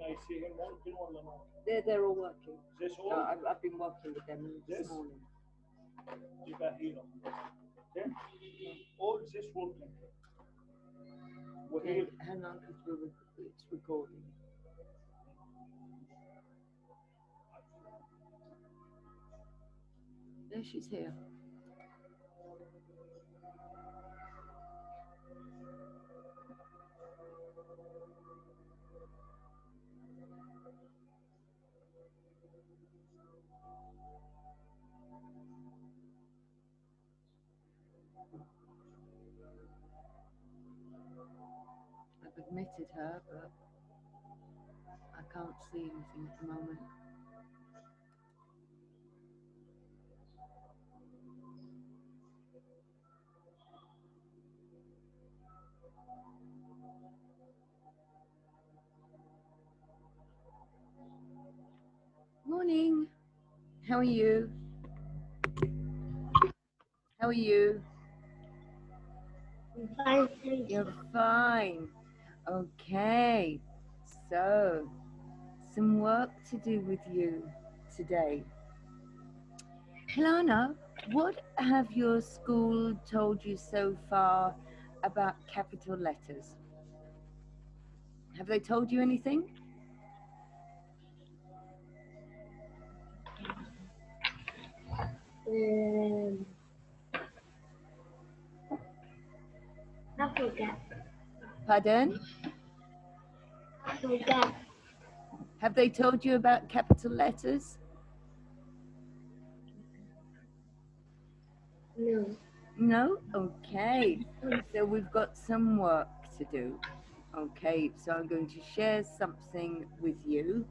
I see him working ولا no? They're all working. This all? I've been working with them this morning. يبقى here. Okay? All this working. Okay, hang on, because it's recording. There, she's here. I've admitted her, but I can't see anything at the moment. Morning. How are you? How are you? I'm fine, thank you. You're fine. Okay. So, some work to do with you today. Helena, what have your school told you so far about capital letters? Have they told you anything? I forgot. Pardon? I forgot. Have they told you about capital letters? No. No? Okay. So we've got some work to do. Okay, so I'm going to share something with you.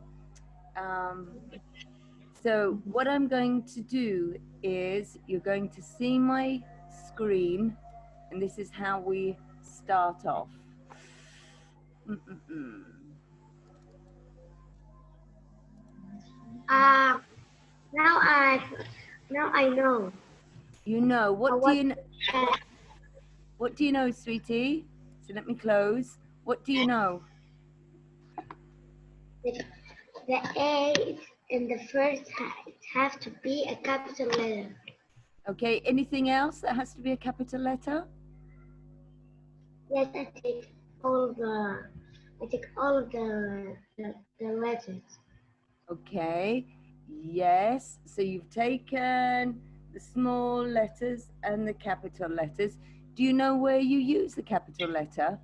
So what I'm going to do is you're going to see my screen, and this is how we start off. Now I know. You know, what do you know, sweetie? So let me close. What do you know? The A in the first have to be a capital letter. Okay, anything else that has to be a capital letter? Yes, I take all of the letters. Okay, yes. So you've taken the small letters and the capital letters. Do you know where you use the capital letter?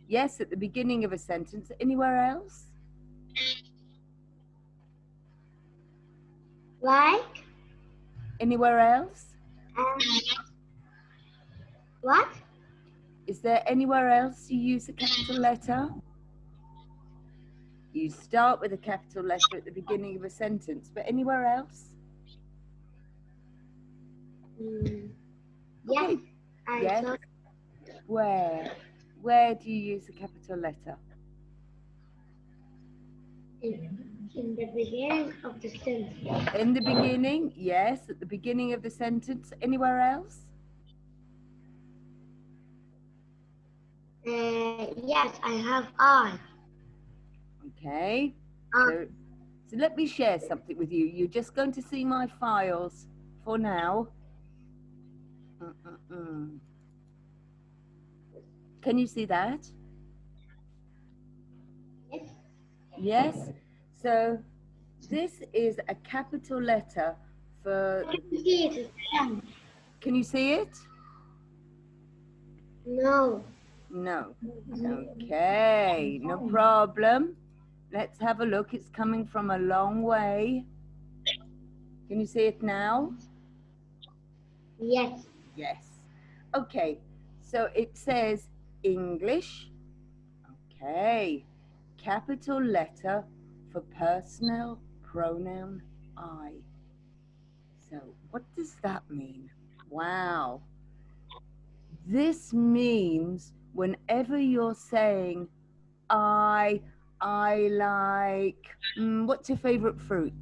Yes, at the beginning of a sentence. Anywhere else? Like? Anywhere else? What? Is there anywhere else you use a capital letter? You start with a capital letter at the beginning of a sentence, but anywhere else? Yes. Okay. Yes. Where? Where do you use a capital letter? In the beginning of the sentence. In the beginning, yes, at the beginning of the sentence. Anywhere else? Yes, I have I. Okay. So let me share something with you. You're just going to see my files for now. Can you see that? Yes. Yes. So this is a capital letter for. Can you see it? No. No. Okay, no problem. Let's have a look. It's coming from a long way. Can you see it now? Yes. Yes. Okay, so it says English. Okay, capital letter for personal pronoun I. So what does that mean? Wow. This means whenever you're saying I like, what's your favorite fruit?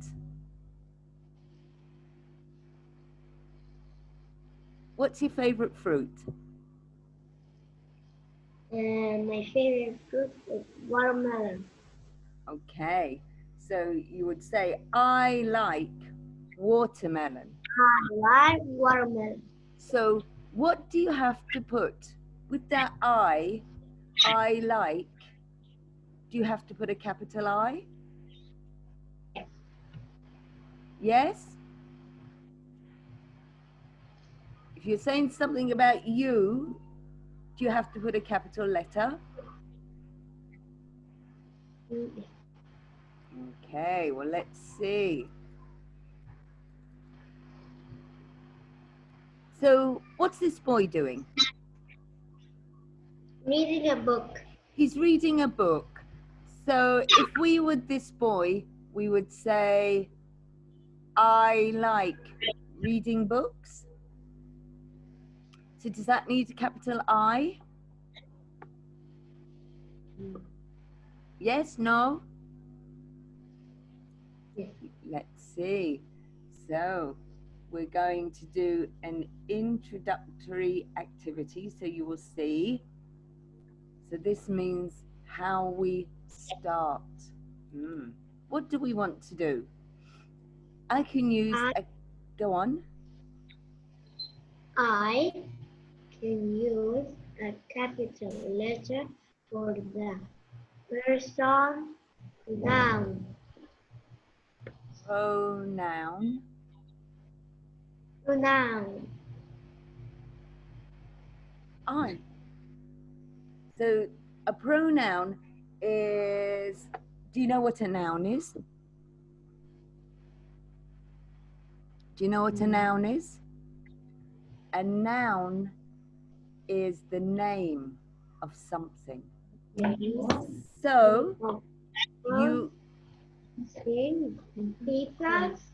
What's your favorite fruit? My favorite fruit is watermelon. Okay. So you would say, I like watermelon. I like watermelon. So what do you have to put with that I like? Do you have to put a capital I? Yes? If you're saying something about you, do you have to put a capital letter? Okay, well, let's see. So what's this boy doing? Reading a book. He's reading a book. So if we were this boy, we would say, I like reading books. So does that need a capital I? Yes, no? Yes. Let's see. So we're going to do an introductory activity, so you will see. So this means how we start. What do we want to do? I can use go on. I can use a capital letter for the person noun. Pronoun. Pronoun. I. So a pronoun is, do you know what a noun is? Do you know what a noun is? A noun is the name of something. So you People's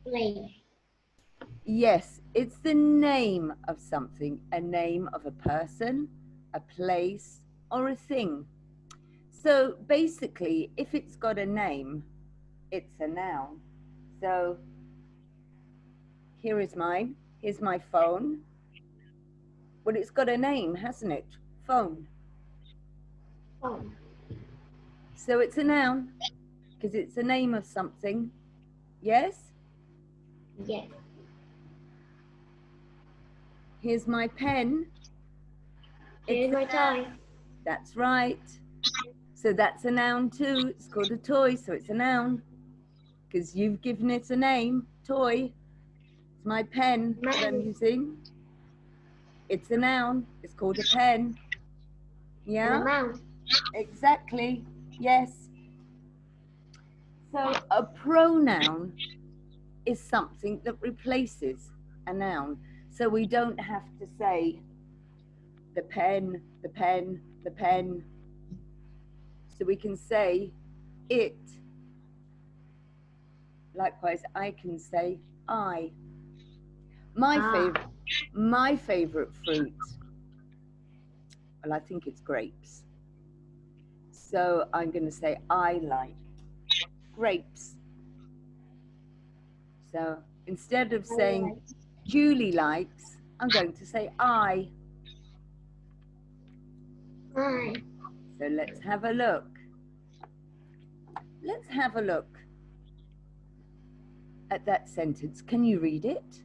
place. yes, it's the name of something, a name of a person, a place, or a thing. So basically, if it's got a name, it's a noun. So here is mine. Here's my phone. Well, it's got a name, hasn't it? Phone. Phone. So it's a noun because it's the name of something. Yes? Yes. Here's my pen. Here's my toy. That's right. So that's a noun too. It's called a toy, so it's a noun because you've given it a name, toy. It's my pen that I'm using. It's a noun. It's called a pen. Yeah? And a mouse. Exactly. Yes. So a pronoun is something that replaces a noun. So we don't have to say the pen, the pen, the pen. So we can say it. Likewise, I can say I. My favorite fruit, well, I think it's grapes. So I'm going to say I like grapes. So instead of saying Julie likes, I'm going to say I. So let's have a look. Let's have a look at that sentence. Can you read it?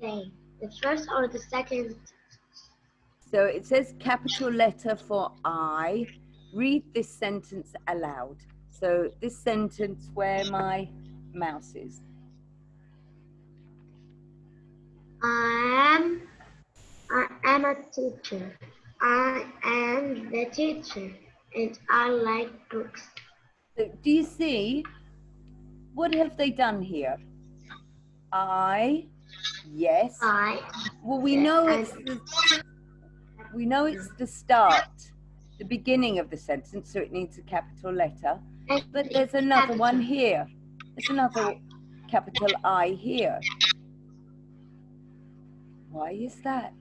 Okay. The first or the second? So it says capital letter for I. Read this sentence aloud. So this sentence where my mouse is. I am a teacher. I am the teacher, and I like books. So do you see? What have they done here? I, yes. Well, we know it's the start, the beginning of the sentence, so it needs a capital letter. But there's another one here. There's another capital I here. Why is that?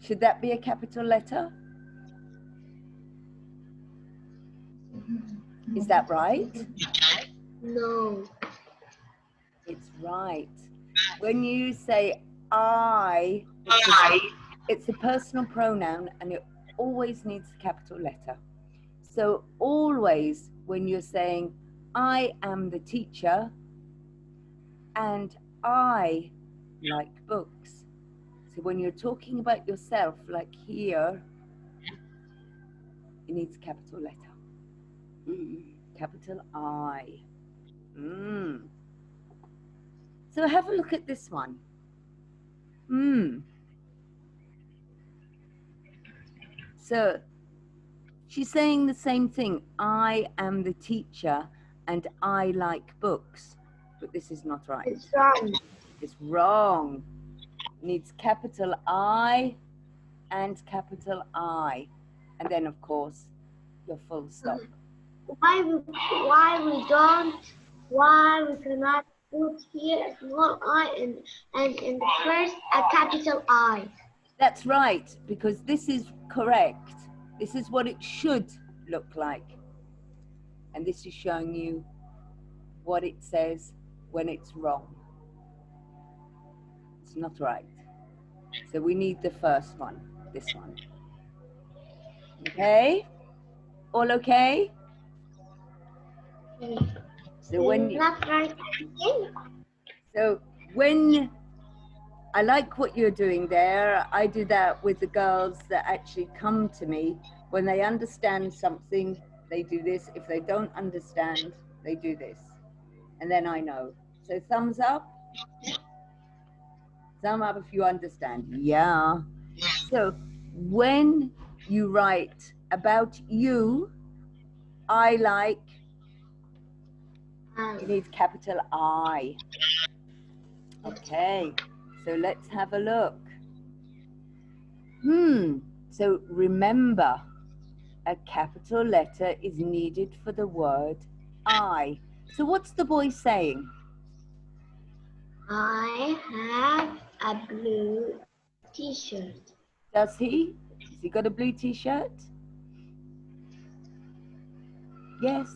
Should that be a capital letter? Is that right? No. It's right. When you say I, it's a personal pronoun and it always needs a capital letter. So always when you're saying, I am the teacher and I like books. So when you're talking about yourself, like here, it needs capital letter. Capital I. So have a look at this one. So she's saying the same thing. I am the teacher and I like books. But this is not right. It's wrong. It's wrong. It needs capital I and capital I. And then, of course, your full stop. Why we cannot put here a small I and in the first a capital I? That's right, because this is correct. This is what it should look like. And this is showing you what it says when it's wrong. It's not right. So we need the first one, this one. Okay? All okay? So when you, Not right. so when I like what you're doing there, I do that with the girls that actually come to me. When they understand something, they do this. If they don't understand, they do this. And then I know. So thumbs up. Thumb up if you understand. Yeah. So when you write about you, I like, you need capital I. Okay. So let's have a look. So remember, a capital letter is needed for the word I. So what's the boy saying? I have a blue t-shirt. Does he? Has he got a blue t-shirt? Yes.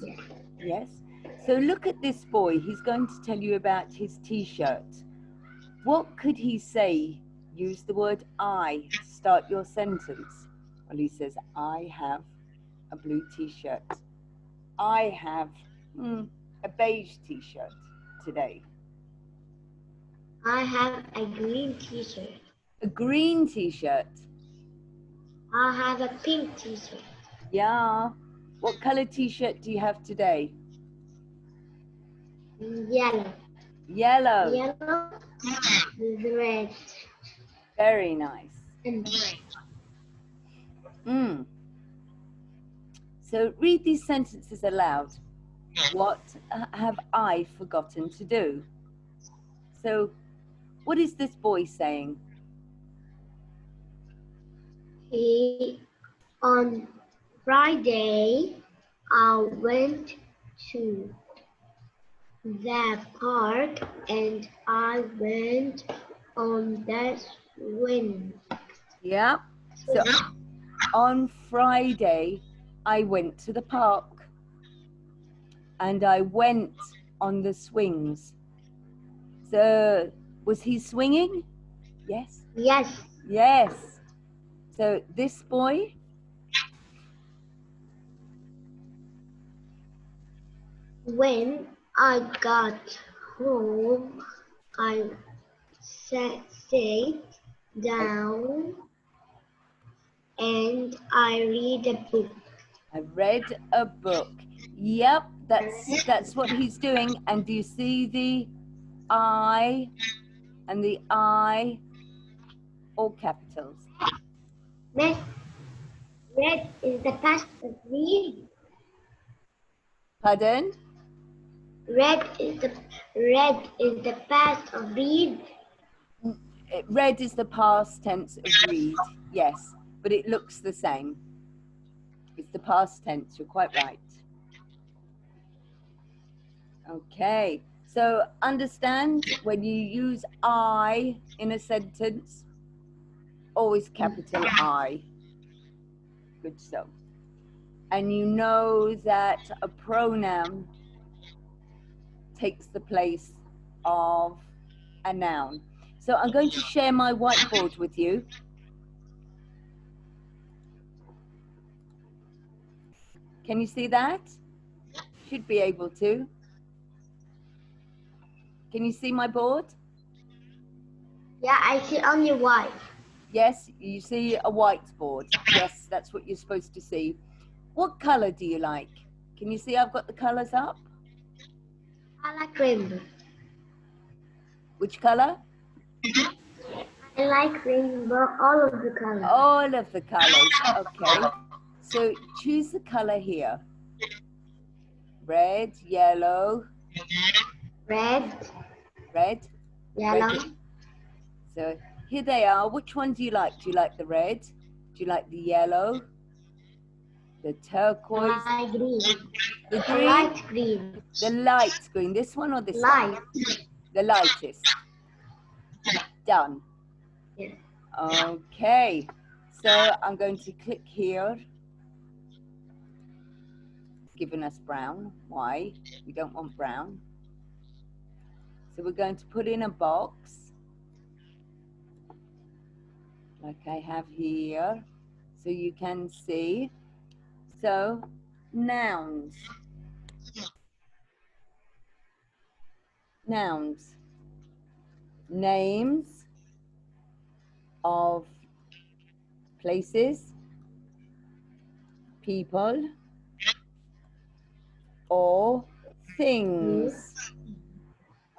Yes. So look at this boy. He's going to tell you about his t-shirt. What could he say? Use the word I to start your sentence. Well, he says, I have a blue t-shirt. I have a beige t-shirt today. I have a green t-shirt. A green t-shirt. I have a pink t-shirt. Yeah. What color t-shirt do you have today? Yellow. Yellow. Yellow with red. Very nice. And So read these sentences aloud. What have I forgotten to do? So what is this boy saying? On Friday, I went to the park and I went on the swing. Yeah. So on Friday, I went to the park and I went on the swings. So was he swinging? Yes. Yes. Yes. So this boy? When I got home, I sat down and I read a book. I read a book. Yep, that's what he's doing. And do you see the I and the I, all capitals? Red is the past of read. Pardon? Red is the past of read. Read is the past tense of read, yes, but it looks the same. It's the past tense, you're quite right. Okay, so understand when you use I in a sentence, always capital I. Good so. And you know that a pronoun takes the place of a noun. So I'm going to share my whiteboard with you. Can you see that? Should be able to. Can you see my board? Yeah, I see only white. Yes, you see a whiteboard. Yes, that's what you're supposed to see. What color do you like? Can you see I've got the colors up? I like rainbow. Which color? I like rainbow, all of the colors. All of the colors. Okay. So choose the color here. Red, yellow. Red, Red. yellow, Red. So here they are. Which one do you like? Do you like the red? Do you like the yellow? The turquoise? green. The green? Light green. The light green. This one or this Light. one? The lightest. Done. Yes. Okay. So I'm going to click here. Giving us brown. Why? We don't want brown. So we're going to put in a box. Like I have here. So you can see. So, nouns. Nouns. Names of places, people, or things.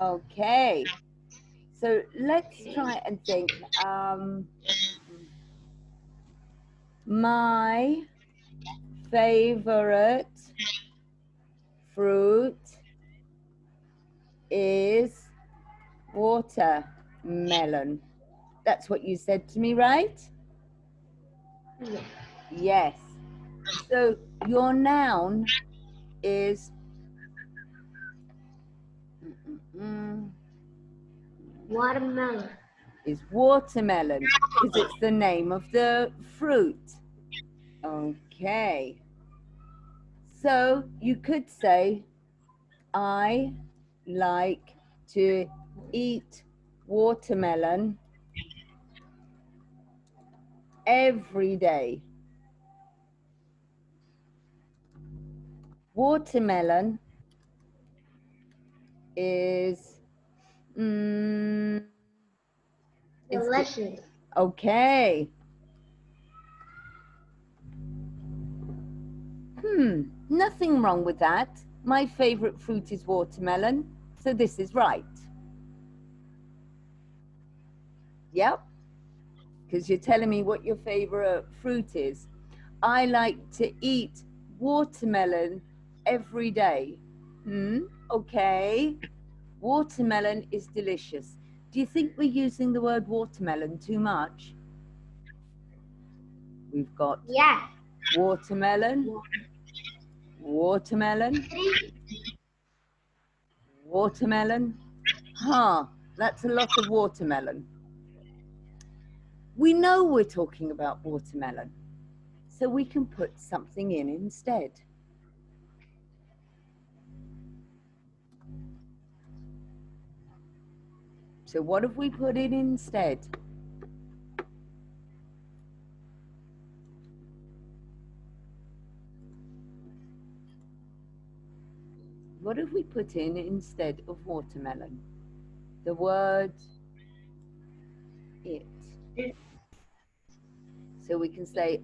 Okay. So let's try and think. My favorite fruit is watermelon. That's what you said to me, right? Yes. Yes. So your noun is Watermelon. is watermelon because it's the name of the fruit. Okay. So you could say, I like to eat watermelon every day. Watermelon is Delicious. Okay. Nothing wrong with that. My favorite fruit is watermelon, so this is right. Yep. Because you're telling me what your favorite fruit is. I like to eat watermelon every day. Okay. Watermelon is delicious. Do you think we're using the word watermelon too much? We've got watermelon, watermelon, watermelon. That's a lot of watermelon. We know we're talking about watermelon, so we can put something in instead. So what have we put in instead? What have we put in instead of watermelon? The word it. So we can say,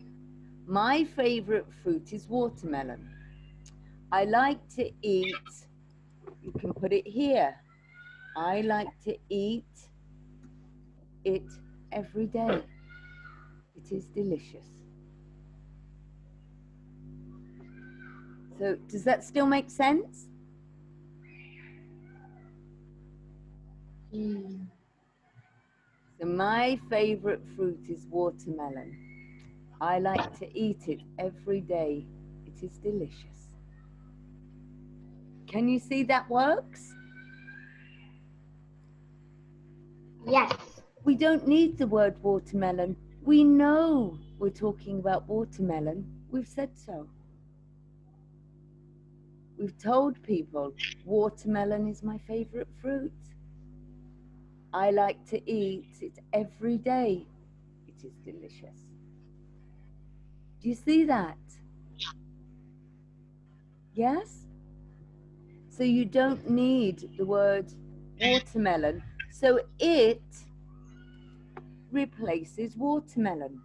my favorite fruit is watermelon. I like to eat, you can put it here. I like to eat it every day. It is delicious. So does that still make sense? So my favorite fruit is watermelon. I like to eat it every day. It is delicious. Can you see that works? Yes. We don't need the word watermelon. We know we're talking about watermelon. We've said so. We've told people watermelon is my favorite fruit. I like to eat it every day. It is delicious. Do you see that? Yes? So you don't need the word watermelon. So it replaces watermelon.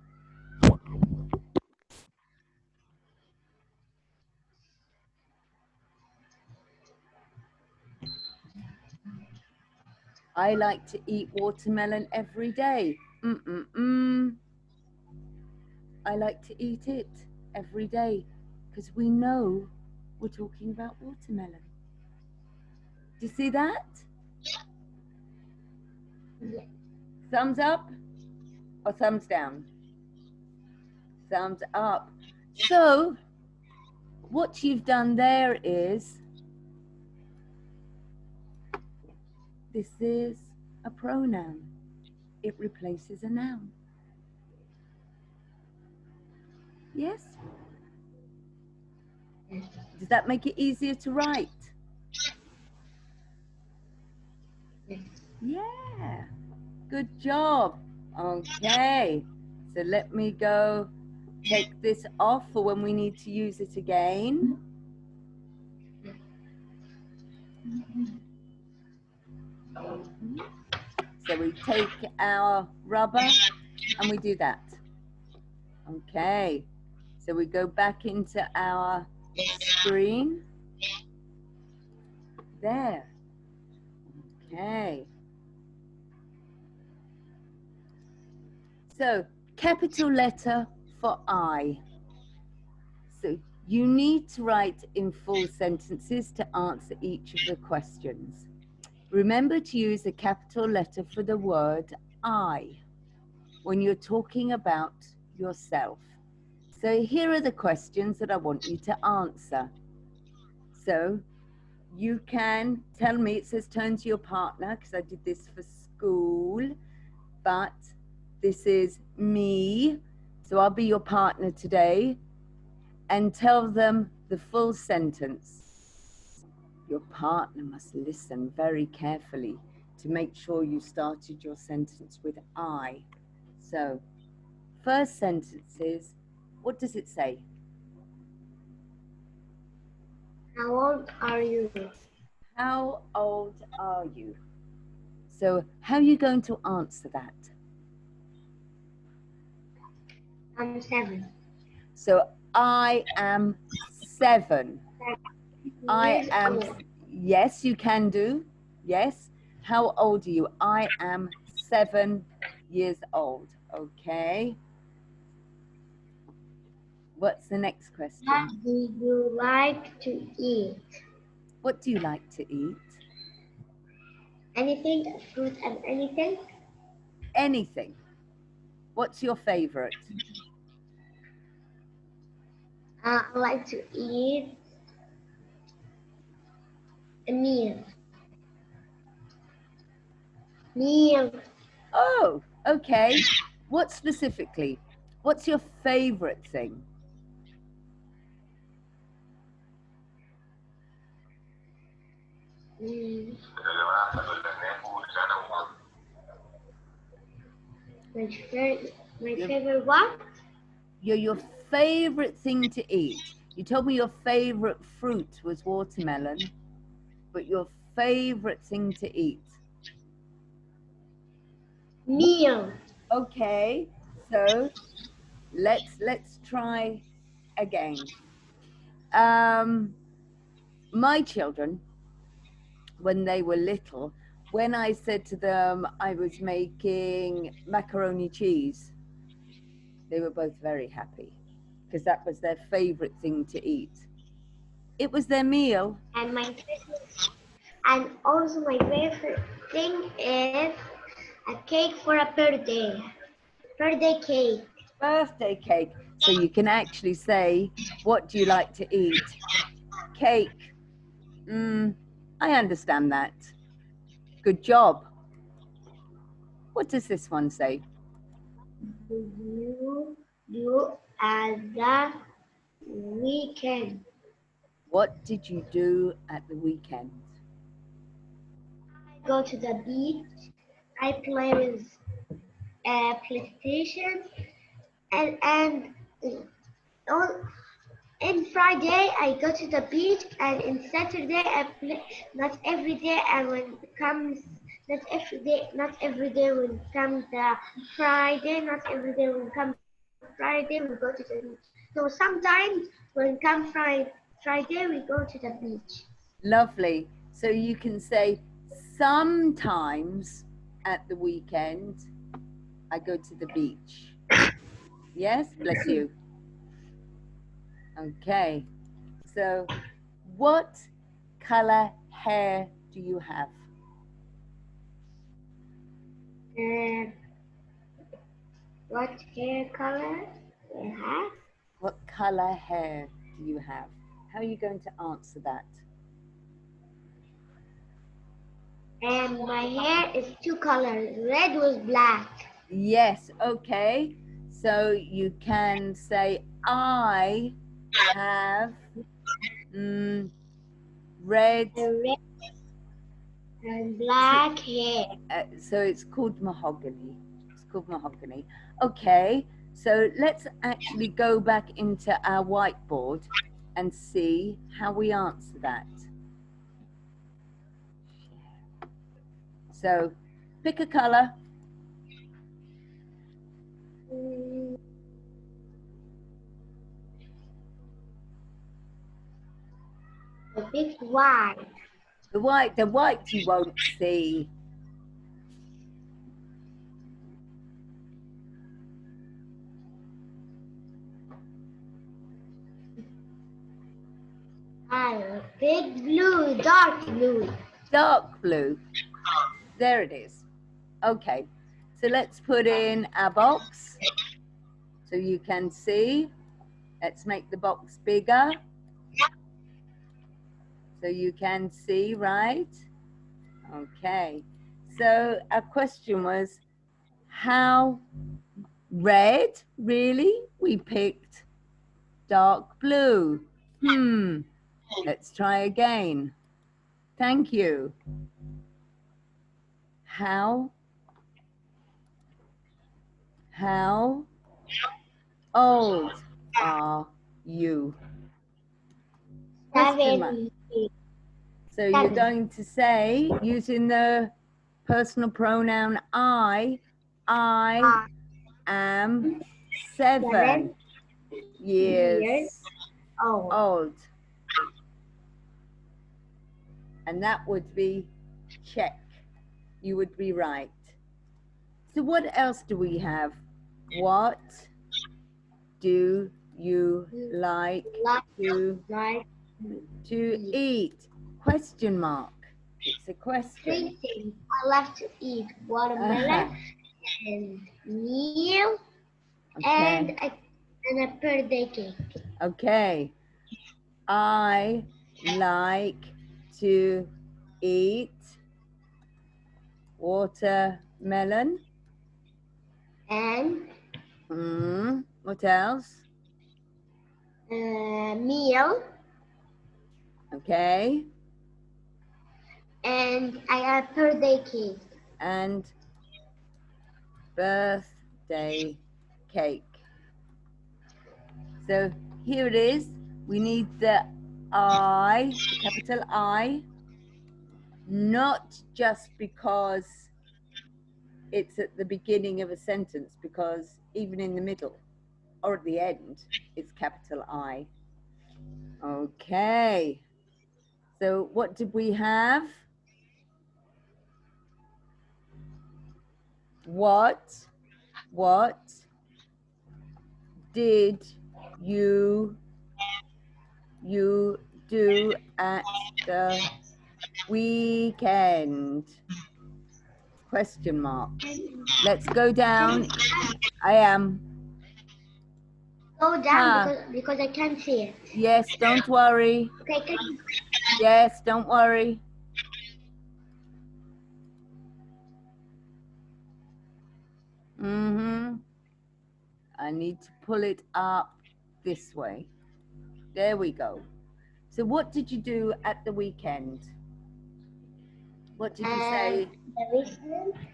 I like to eat watermelon every day. I like to eat it every day because we know we're talking about watermelon. Do you see that? Yeah. Thumbs up or thumbs down? Thumbs up. So what you've done there is, this is a pronoun. It replaces a noun. Yes? Does that make it easier to write? Yes. Yeah. Good job. Okay. So let me go take this off for when we need to use it again. So we take our rubber and we do that. Okay. So we go back into our screen. There. Okay. So capital letter for I. So you need to write in full sentences to answer each of the questions. Remember to use a capital letter for the word I when you're talking about yourself. So here are the questions that I want you to answer. So you can tell me, it says turn to your partner because I did this for school, but this is me. So I'll be your partner today, and tell them the full sentence. Your partner must listen very carefully to make sure you started your sentence with I. So first sentence is, what does it say? How old are you? How old are you? So how are you going to answer that? I'm 7. So I am 7. I Years am, old. yes, you can do. Yes. How old are you? I am 7 years old. Okay. What's the next question? What do you like to eat? What do you like to eat? Anything, fruit and anything? Anything. What's your favorite? I like to eat a meal. Oh, okay. What specifically? What's your favorite thing? Mm. My favorite what? Your favorite thing to eat. You told me your favorite fruit was watermelon, but your favorite thing to eat. Meal. Okay, so let's try again. My children, when they were little, when I said to them I was making macaroni cheese, they were both very happy because that was their favorite thing to eat. It was their meal. And also my favorite thing is a cake for a birthday. Birthday cake. Birthday cake. So you can actually say, what do you like to eat? Cake. I understand that. Good job. What does this one say? Do you do at the weekend? What did you do at the weekend? I go to the beach. I play with a PlayStation and In Friday, I go to the beach, and in Saturday, I play. Not every day, and when it comes, not every day when it comes Friday, not every day when it comes Friday, we go to the beach. So sometimes when it comes Friday, we go to the beach. Lovely. So you can say, sometimes at the weekend, I go to the beach. Yes, bless you. Okay. So what color hair do you have? What hair color do I have? What color hair do you have? How are you going to answer that? And my hair is two colors. Red with black. Yes, okay. So you can say, I have red. Red and black hair. So it's called mahogany. It's called mahogany. Okay, so let's actually go back into our whiteboard and see how we answer that. So pick a color. A big white. The white you won't see. Big blue, dark blue. Dark blue. There it is. Okay, so let's put in our box so you can see. Let's make the box bigger so you can see, right? Okay, so our question was, how red? Really? We picked dark blue. Let's try again. Thank you. How old are you? Question mark. 7. So you're going to say, using the personal pronoun I am 7 years old. And that would be check. You would be right. So what else do we have? What do you like to eat? Question mark. It's a question. 3 things I love to eat: watermelon and meal and a birthday cake. Okay. I like to eat watermelon. And what else? Meal. Okay. And I have birthday cake. And birthday cake. So here it is. We need the I, the capital I, not just because it's at the beginning of a sentence, because even in the middle or at the end, it's capital I. Okay. So what did we have? What did you do at the weekend? Question mark. Let's go down. I am. Go down because I can't see it. Yes, don't worry. Okay, yes, don't worry. I need to pull it up this way. There we go. So what did you do at the weekend? What did you say?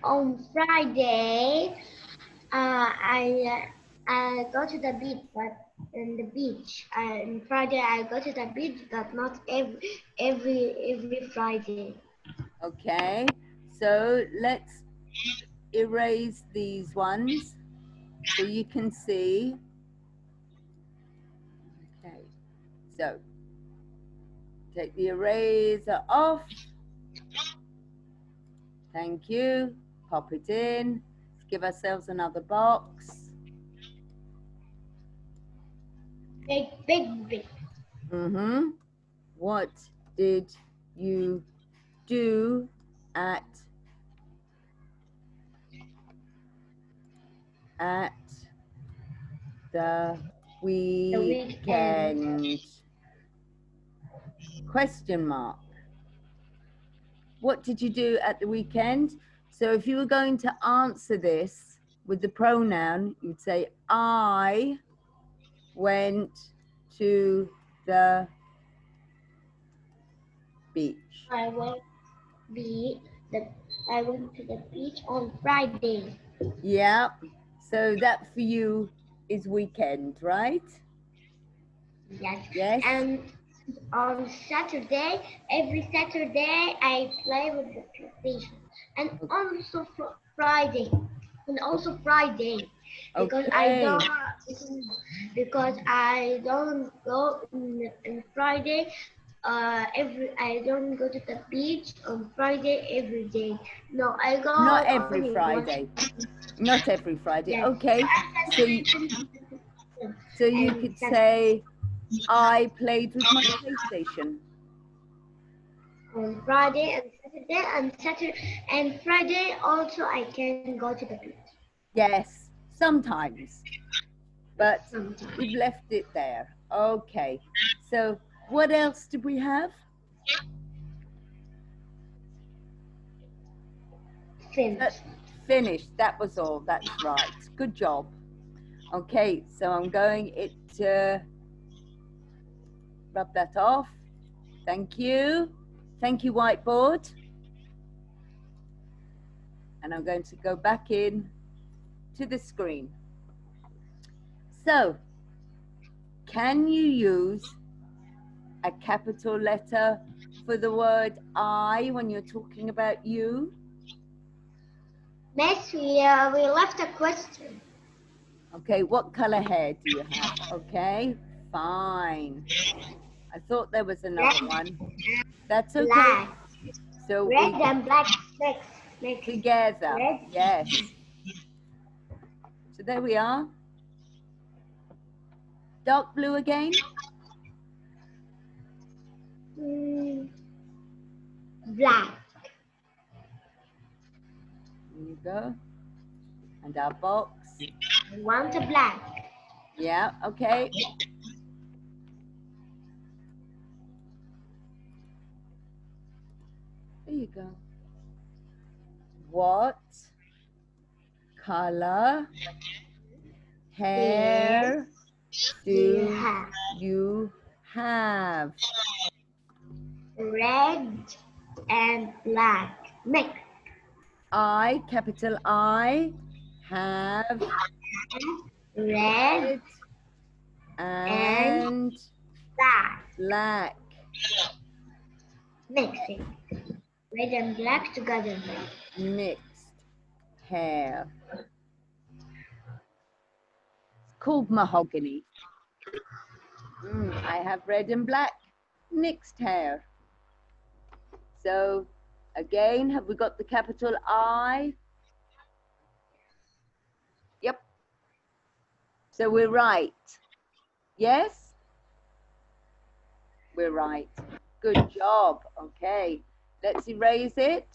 On Friday, I I go to the beach, but in the beach. On Friday I go to the beach, but not every Friday. Okay, so let's erase these ones so you can see. Okay, so take the eraser off. Thank you. Pop it in. Let's give ourselves another box. Big. Mm-hmm. What did you do at the weekend? Question mark. What did you do at the weekend? So if you were going to answer this with the pronoun, you'd say, I went to the beach. I went to the beach on Friday. Yeah. So that for you is weekend, right? Yes. Yes. And on Saturday, every Saturday I play with the PlayStation. And also Friday. Because Okay. I don't go on Friday. I don't go to the beach on Friday every day. No, I go Not every only Friday. Not every Friday. Yes. Okay. So you could say, I played with my PlayStation. On Friday and Saturday and Friday also I can go to the beach. Yes, sometimes. But Sometimes. we've left it there. Okay. So what else did we have? Finished. Finished. That was all. That's right. Good job. Okay, so I'm going to rub that off. Thank you. Thank you, whiteboard. And I'm going to go back in to the screen. So, can you use a capital letter for the word I when you're talking about you? Miss, we left a question. Okay, what color hair do you have? Okay, fine. I thought there was another one. That's okay. Black. So Red and black mix. together. Red. Yes. So there we are. Dark blue again. Black. There you go. And our box. I want a black. Yeah, okay. There you go. What color hair do you have? Red and black mix. I, capital I, have Red and black. Mixing. Red and black together. Mixed hair. It's called mahogany. I have red and black mixed hair. So again, have we got the capital I? Yep. So we're right. Yes? We're right. Good job. Okay. Let's erase it.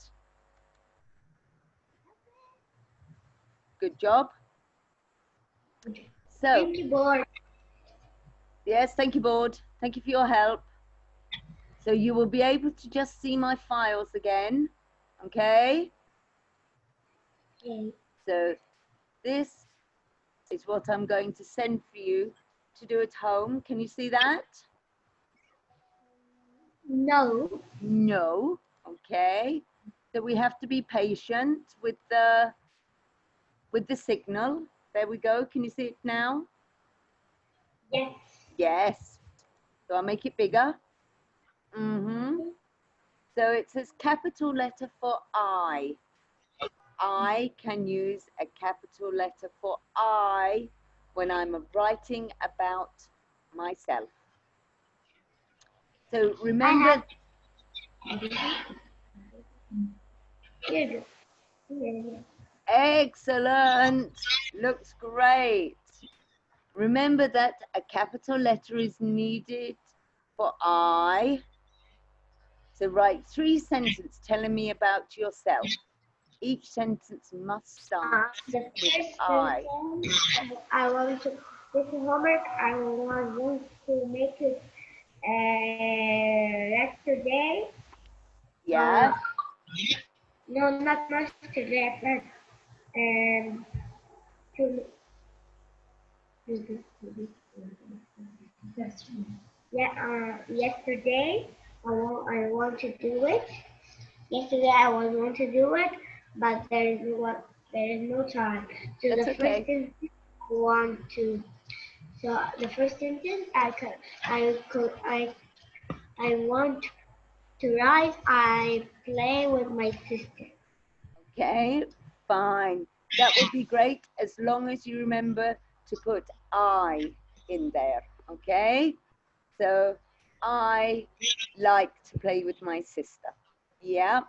Good job. So, Thank you, board. Yes, thank you, board. Thank you for your help. So you will be able to just see my files again. Okay? Okay. So this is what I'm going to send for you to do at home. Can you see that? No. No. Okay. So we have to be patient with the signal. There we go. Can you see it now? Yes. Yes. So I'll make it bigger. So it says capital letter for I. I can use a capital letter for I when I'm writing about myself. So remember. Excellent. Looks great. Remember that a capital letter is needed for I. So write 3 sentences telling me about yourself. Each sentence must start The with first I. sentence, I want to do homework. I want to make it yesterday. Yes. No, not yesterday, but yesterday I want to do it. Yesterday I want to do it, but there is no time. So That's the okay. first sentence I want to. So the first sentence I want to write. I play with my sister. Okay, fine. That would be great as long as you remember to put I in there, okay? So I like to play with my sister. Yeah.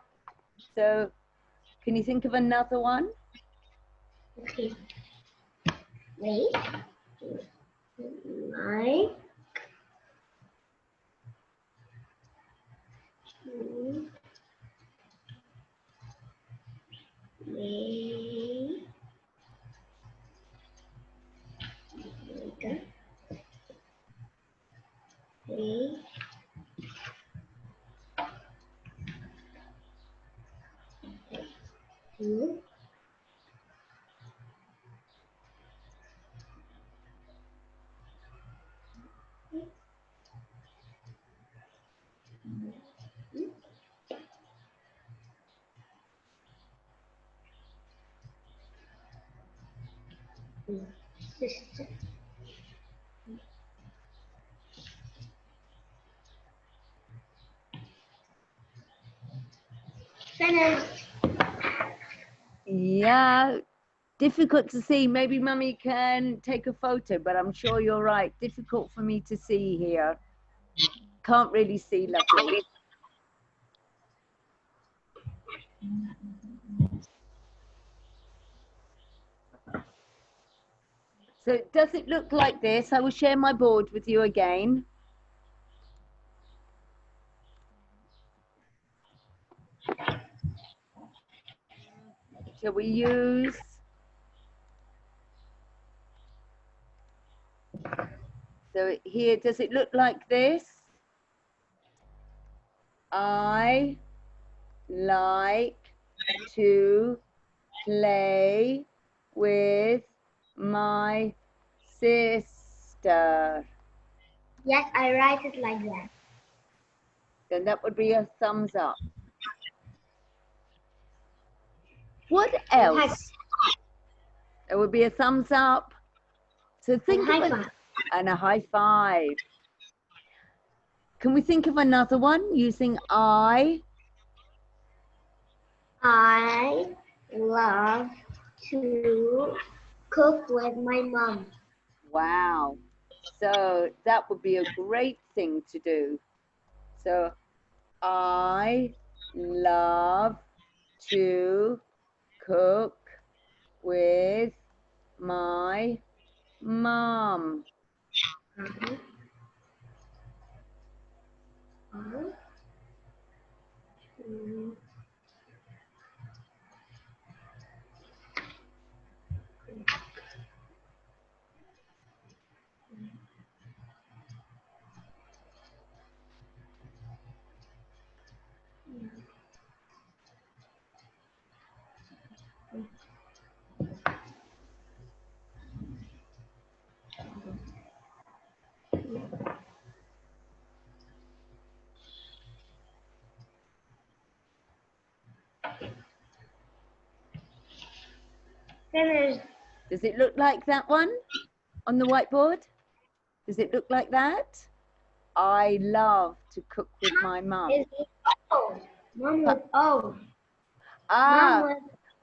So can you think of another one? Okay. Wait. I sister. Finished. Yeah, difficult to see. Maybe Mummy can take a photo, but I'm sure you're right. Difficult for me to see here. Can't really see, lovely. So does it look like this? I will share my board with you again. Shall we use? So here, does it look like this? I like to play with my sister. Yes, I write it like that. Then that would be a thumbs up. What else? It would be a thumbs up. So think of it, and a high five. Can we think of another one using I? I love to cook with my mom. Wow. So that would be a great thing to do. So I love to cook with my mom. Finished. Does it look like that one on the whiteboard? Does it look like that? I love to cook with my mum. Is it O? Mom with O. Ah, Mom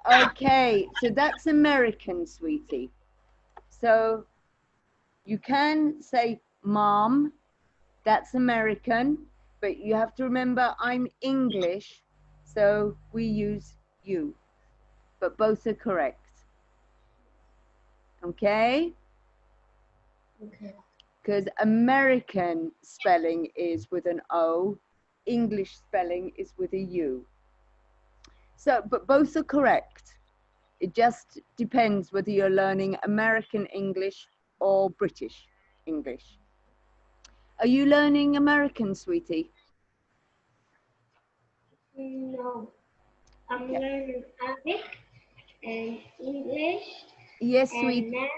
with okay. So that's American, sweetie. So you can say mom, that's American, but you have to remember I'm English, so we use you. But both are correct. Okay? Okay. Because American spelling is with an O, English spelling is with a U. So, but both are correct. It just depends whether you're learning American English or British English. Are you learning American, sweetie? No. I'm Yeah. learning Arabic and English. Yes, And sweet. now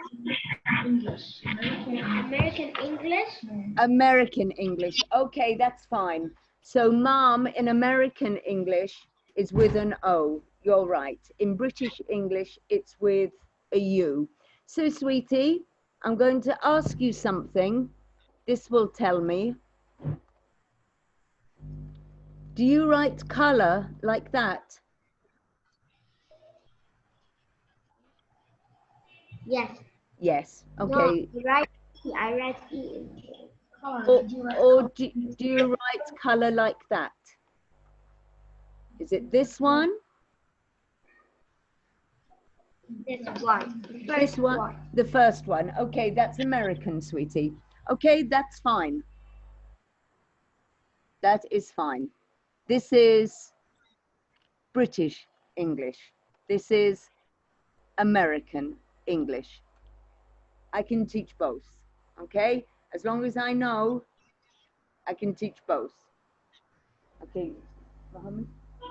English. American English. American English. Okay, that's fine. So mom in American English is with an O. You're right. In British English, it's with a U. So, sweetie, I'm going to ask you something. This will tell me. Do you write color like that? Yes. Yes. Okay. No, I write E. Or do you write color like that? Is it this one? This one. The This first one? The first one. Okay, that's American, sweetie. Okay, that's fine. That is fine. This is British English. This is American English. I can teach both, okay? As long as I know, I can teach both. Okay, Mohammed,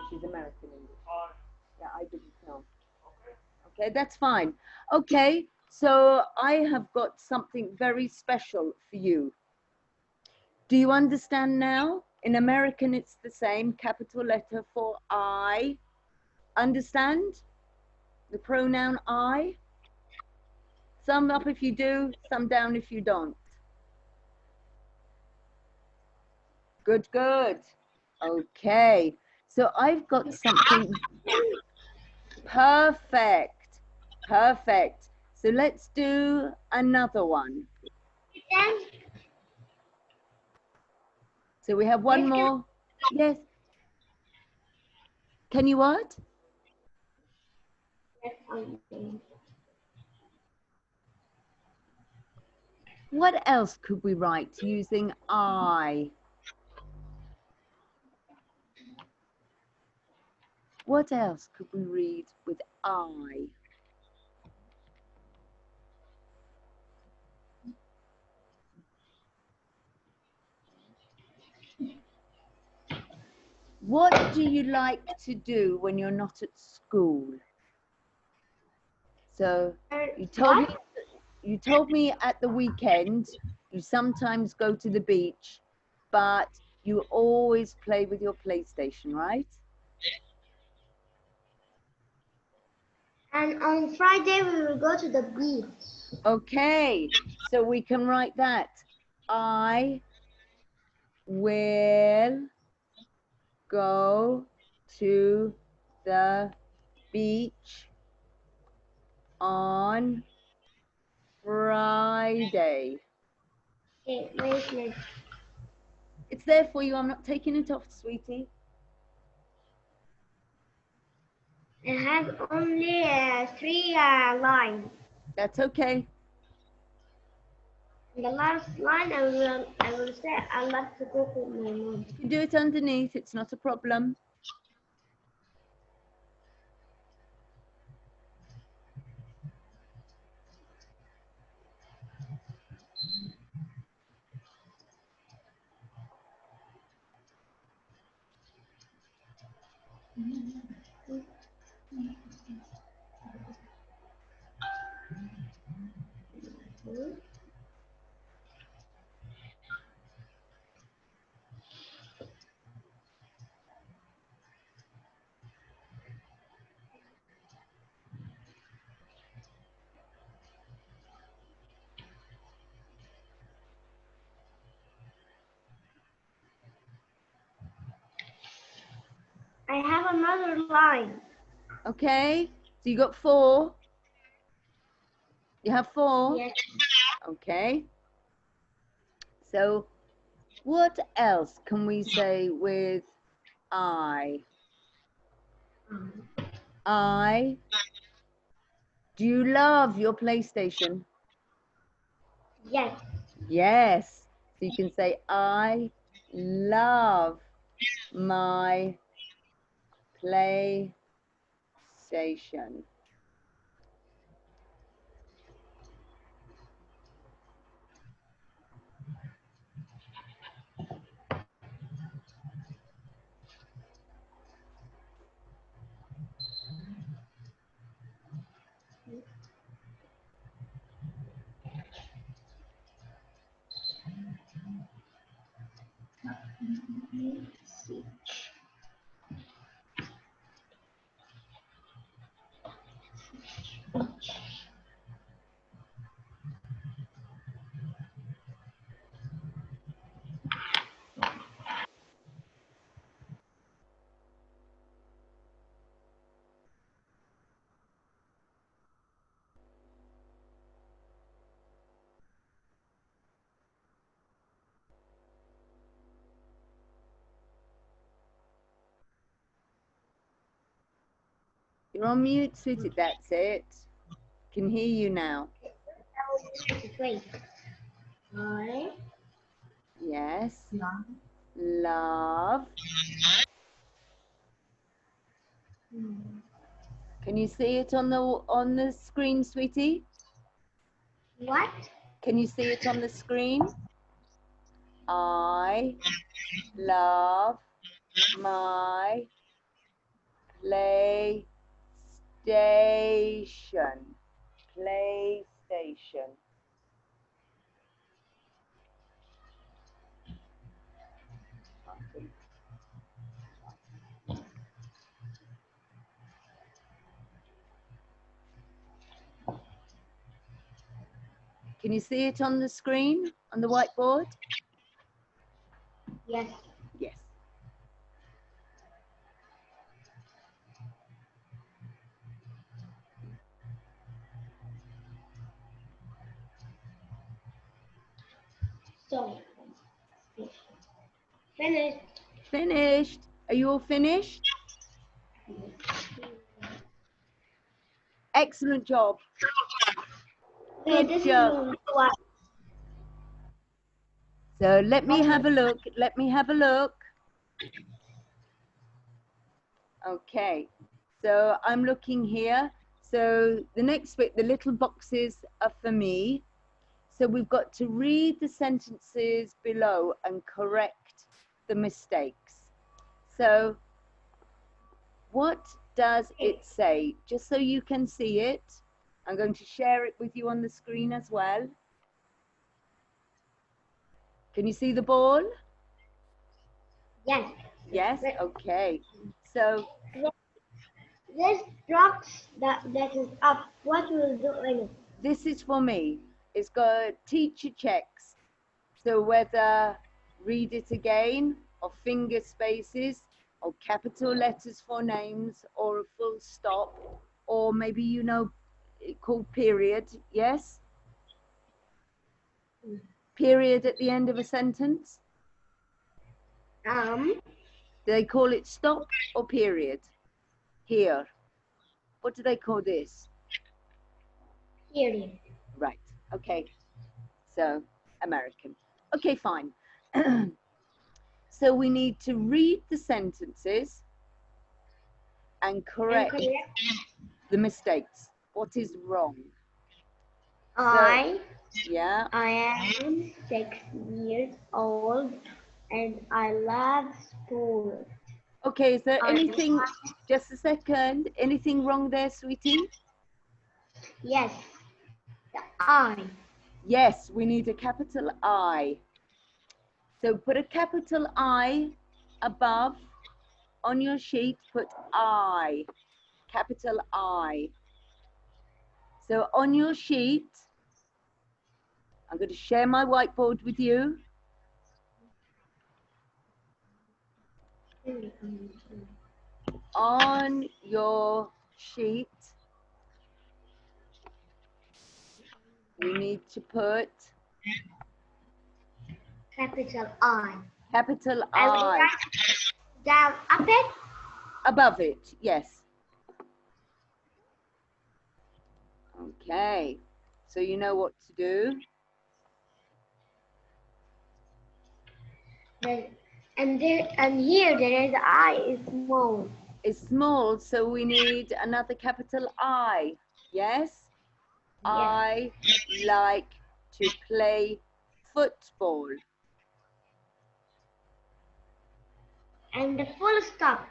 she's American English. Yeah, I didn't know. Okay, that's fine. Okay, so I have got something very special for you. Do you understand now? In American, it's the same, capital letter for I. Understand the pronoun I? Thumb up if you do, thumb down if you don't. Good, good. Okay, so I've got something perfect, perfect. So let's do another one. So we have one more. Yes. Can you what? What else could we write using I? What else could we read with I? What do you like to do when you're not at school? So you told me at the weekend you sometimes go to the beach, but you always play with your PlayStation, right? And on Friday we will go to the beach. Okay, so we can write that. I will go to the beach on Friday. Okay, wait. It's there for you. I'm not taking it off, sweetie. It has only 3 lines. That's okay. In the last line, I will say I like to go with my mom. You can do it underneath. It's not a problem. I have another line. Okay, so you got 4. You have 4? Yes. Okay. So what else can we say with I? Do you love your PlayStation? Yes. Yes. So you can say, I love my PlayStation. You're on mute, sweetie. That's it. Can hear you now. Wait. I Yes. Love. Can you see it on the screen, sweetie? what? Can you see it on the screen? I love my PlayStation. PlayStation. Can you see it on the screen, on the whiteboard? Yes. Yes. So finished. Finished. Are you all finished? Excellent job. Okay, Good this job. is what. So let me have a look. Let me have a look. Okay. So I'm looking here. So the next bit, the little boxes are for me. So we've got to read the sentences below and correct the mistakes. So what does it say? Just so you can see it, I'm going to share it with you on the screen as well. Can you see the ball? Yes. Yes? Okay. So This box that is up. What will do in it? this is for me. It's got teacher checks. So whether read it again, or finger spaces, or capital letters for names, or a full stop, or maybe you know called period, yes? Period at the end of a sentence. Do they call it stop or period? Here. What do they call this? Period. Right. Okay. So American. Okay, fine. So we need to read the sentences and correct the mistakes. What is wrong? I Yeah. am 6 years old and I love sport. Okay, is there I anything, just a second, anything wrong there, sweetie? Yes. The I. Yes, we need a capital I. So put a capital I above on your sheet, put I, capital I. So on your sheet, I'm going to share my whiteboard with you. on your sheet, you need to put Capital I. capital I will I write down up it. above it, yes. Okay, so you know what to do. And here there is I is small. It's small, so we need another capital I, yes? I like to play football. And the full stop.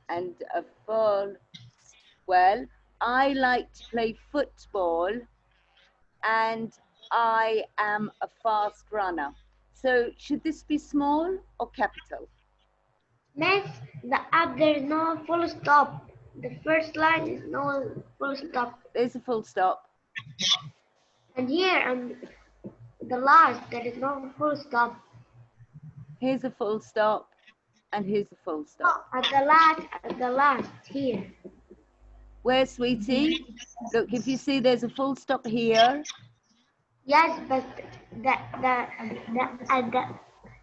And a full, well, I like to play football and I am a fast runner. So should this be small or capital? Miss, there's no full stop. The first line is no full stop. There's a full stop. And here and the last there is no full stop. Here's a full stop and here's a full stop. At the last here. Where, sweetie? Look, if you see there's a full stop here. Yes, but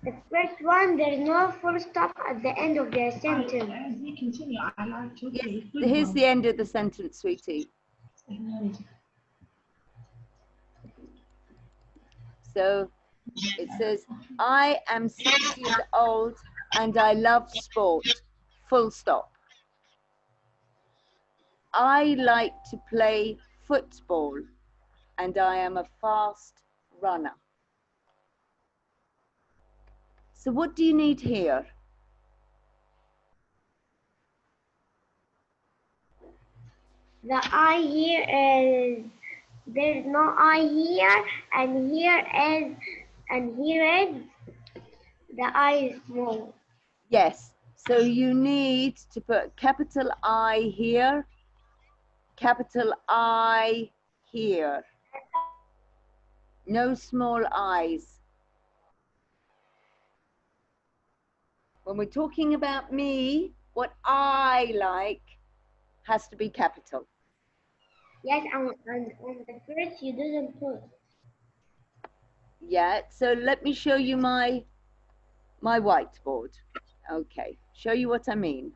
the first one there is no full stop at the end of the sentence. As we continue, I like to play Yes, here's the end of the sentence, sweetie. So it says, I am 6 years old and I love sport, full stop. I like to play football and I am a fast runner. So what do you need here? The I here is, there's no I here, and here is the I is small. Yes, so you need to put capital I here, capital I here. No small i's. When we're talking about me, what I like has to be capital. Yes, and on the first you didn't put. Yeah, so let me show you my whiteboard. Okay, show you what I mean.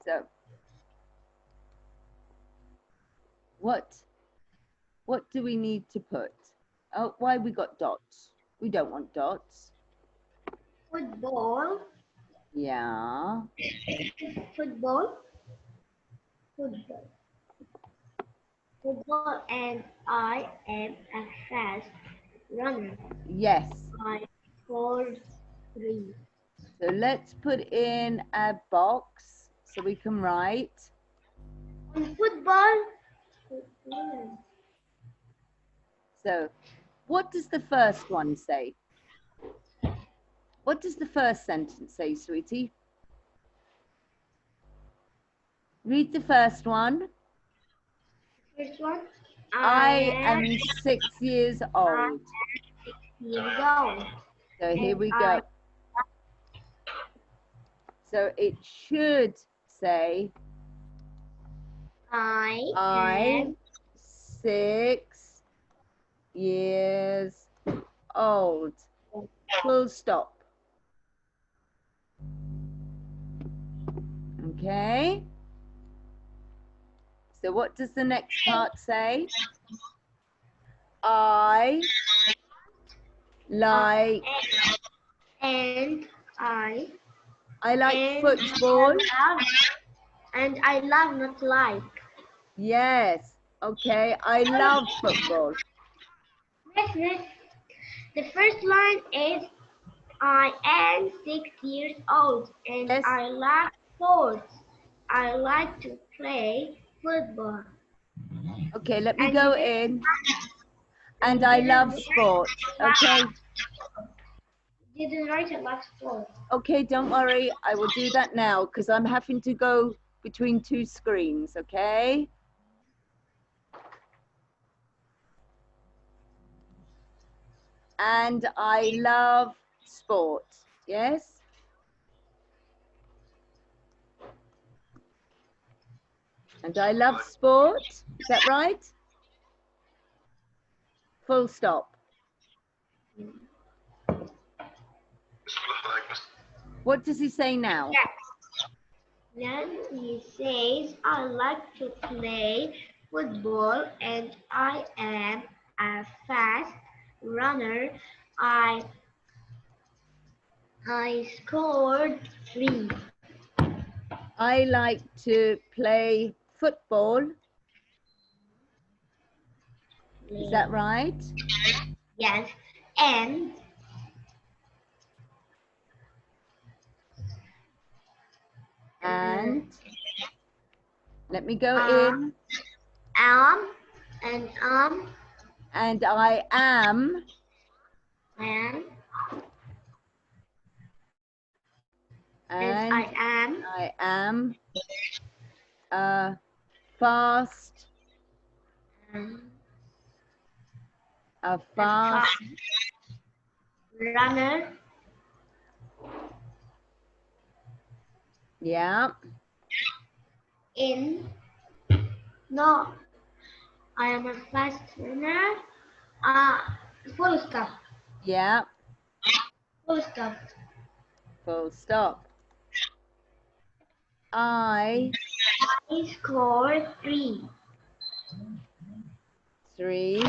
So, what do we need to put? Oh, why we got dots? We don't want dots. Football. Yeah. Football. Football, and I am a fast runner. Yes. I scored 3. So let's put in a box so we can write. On football. So what does the first one say? What does the first sentence say, sweetie? Read the first one. First one. I am 6 years old. 6 years old. So here we go. So it should say, I'm 6 years old. Full stop. Okay. So what does the next part say? I like. And I like football. And I love not like. Yes. Okay. I love football. Miss, the first line is I am 6 years old and yes. I like sports. I like to play football. Okay, let me go in. And I love sport. Okay. You didn't write I love sport. Okay, don't worry. I will do that now because I'm having to go between 2 screens, okay? And I love sport. Yes? And I love sport. Is that right? Full stop. What does he say now? Then he says, I like to play football and I am a fast runner. I scored 3. I like to play football. Is that right? Yes. And let me go in. And I am. And I am a fast runner. Yeah. No, I am a fast runner. Full stop. Yeah. Full stop. Full stop. I scored 3. 3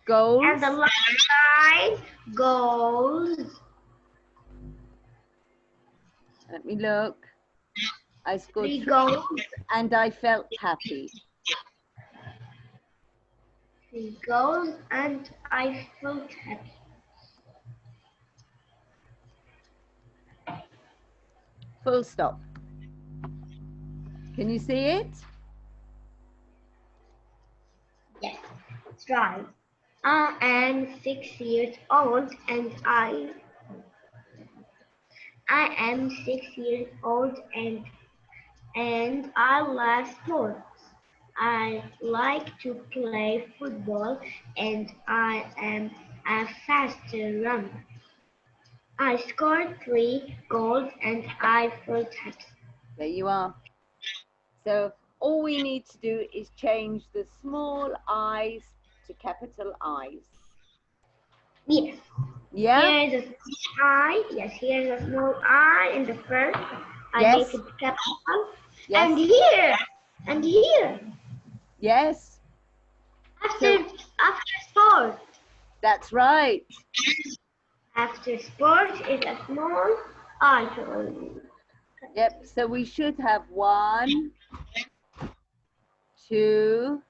goals. And the last line goals. Let me look. I scored 3 goals. And I felt happy. 3 goals and I felt happy. Full stop. Can you see it? Yes, that's right. I am 6 years old and I am 6 years old and I love sports. I like to play football and I am a fast runner. I scored 3 goals and I felt happy. There you are. So all we need to do is change the small i's to capital I's. Yes. Yeah? Here's a small I. Yes, here's a small I in the first. I Yes. make it capital. Yes. And here. Yes. After sport. That's right. After sport is a small I. Yep, so we should have 1, 2,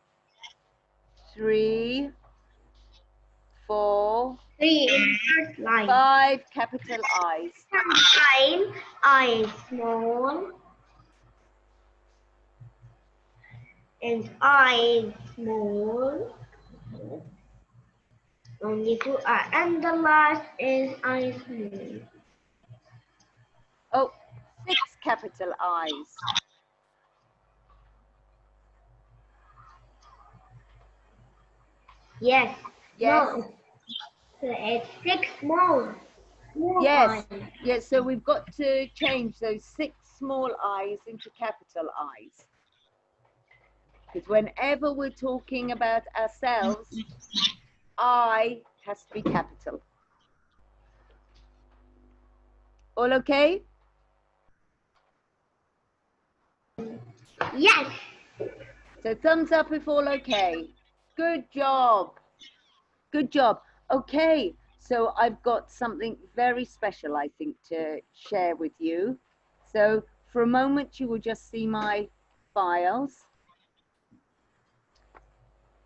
3, 4, 3 in the first line. 5 capital I's. Line I small. And I small. Only 2 I. And the last is I small. Oh, 6 capital I's. Yes. Yes. No, it's 6 small. Yes. I's. Yes, so we've got to change those 6 small I's into capital I's. Because whenever we're talking about ourselves, I has to be capital. All okay? Yes. So thumbs up if all okay. Good job. Good job. Okay, so I've got something very special, I think, to share with you. So for a moment, you will just see my files,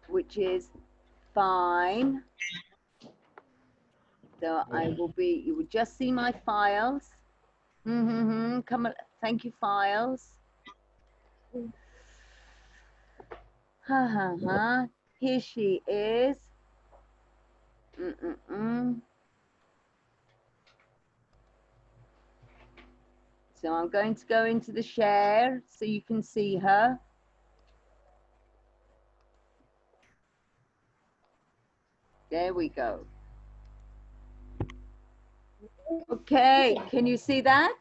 which is fine. So I will be, you will just see my files. Come on, thank you, files. Here she is. So I'm going to go into the share so you can see her. There we go. Okay, can you see that?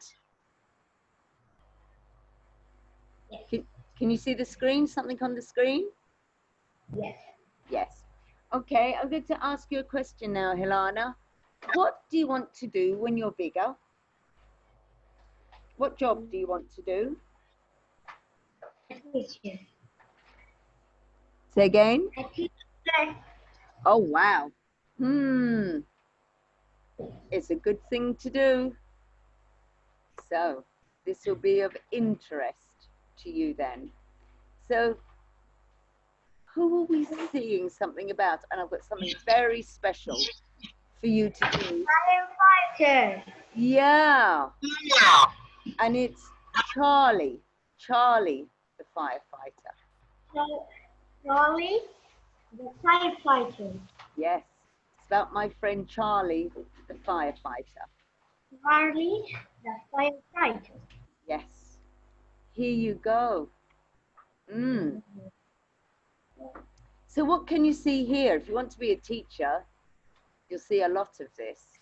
Can you see the screen? Something on the screen? Yes. Yes. Okay, I'm going to ask you a question now, Helena. What do you want to do when you're bigger? What job do you want to do? Teacher. Say again? A teacher. Oh, wow. It's a good thing to do. So this will be of interest to you then. So who are we seeing something about? And I've got something very special for you to do. Firefighter. Yeah. And it's Charlie. Charlie, the firefighter. Charlie, the firefighter. Yes. It's about my friend Charlie, the firefighter. Charlie, the firefighter. Yes. Here you go. So what can you see here? If you want to be a teacher, you'll see a lot of this.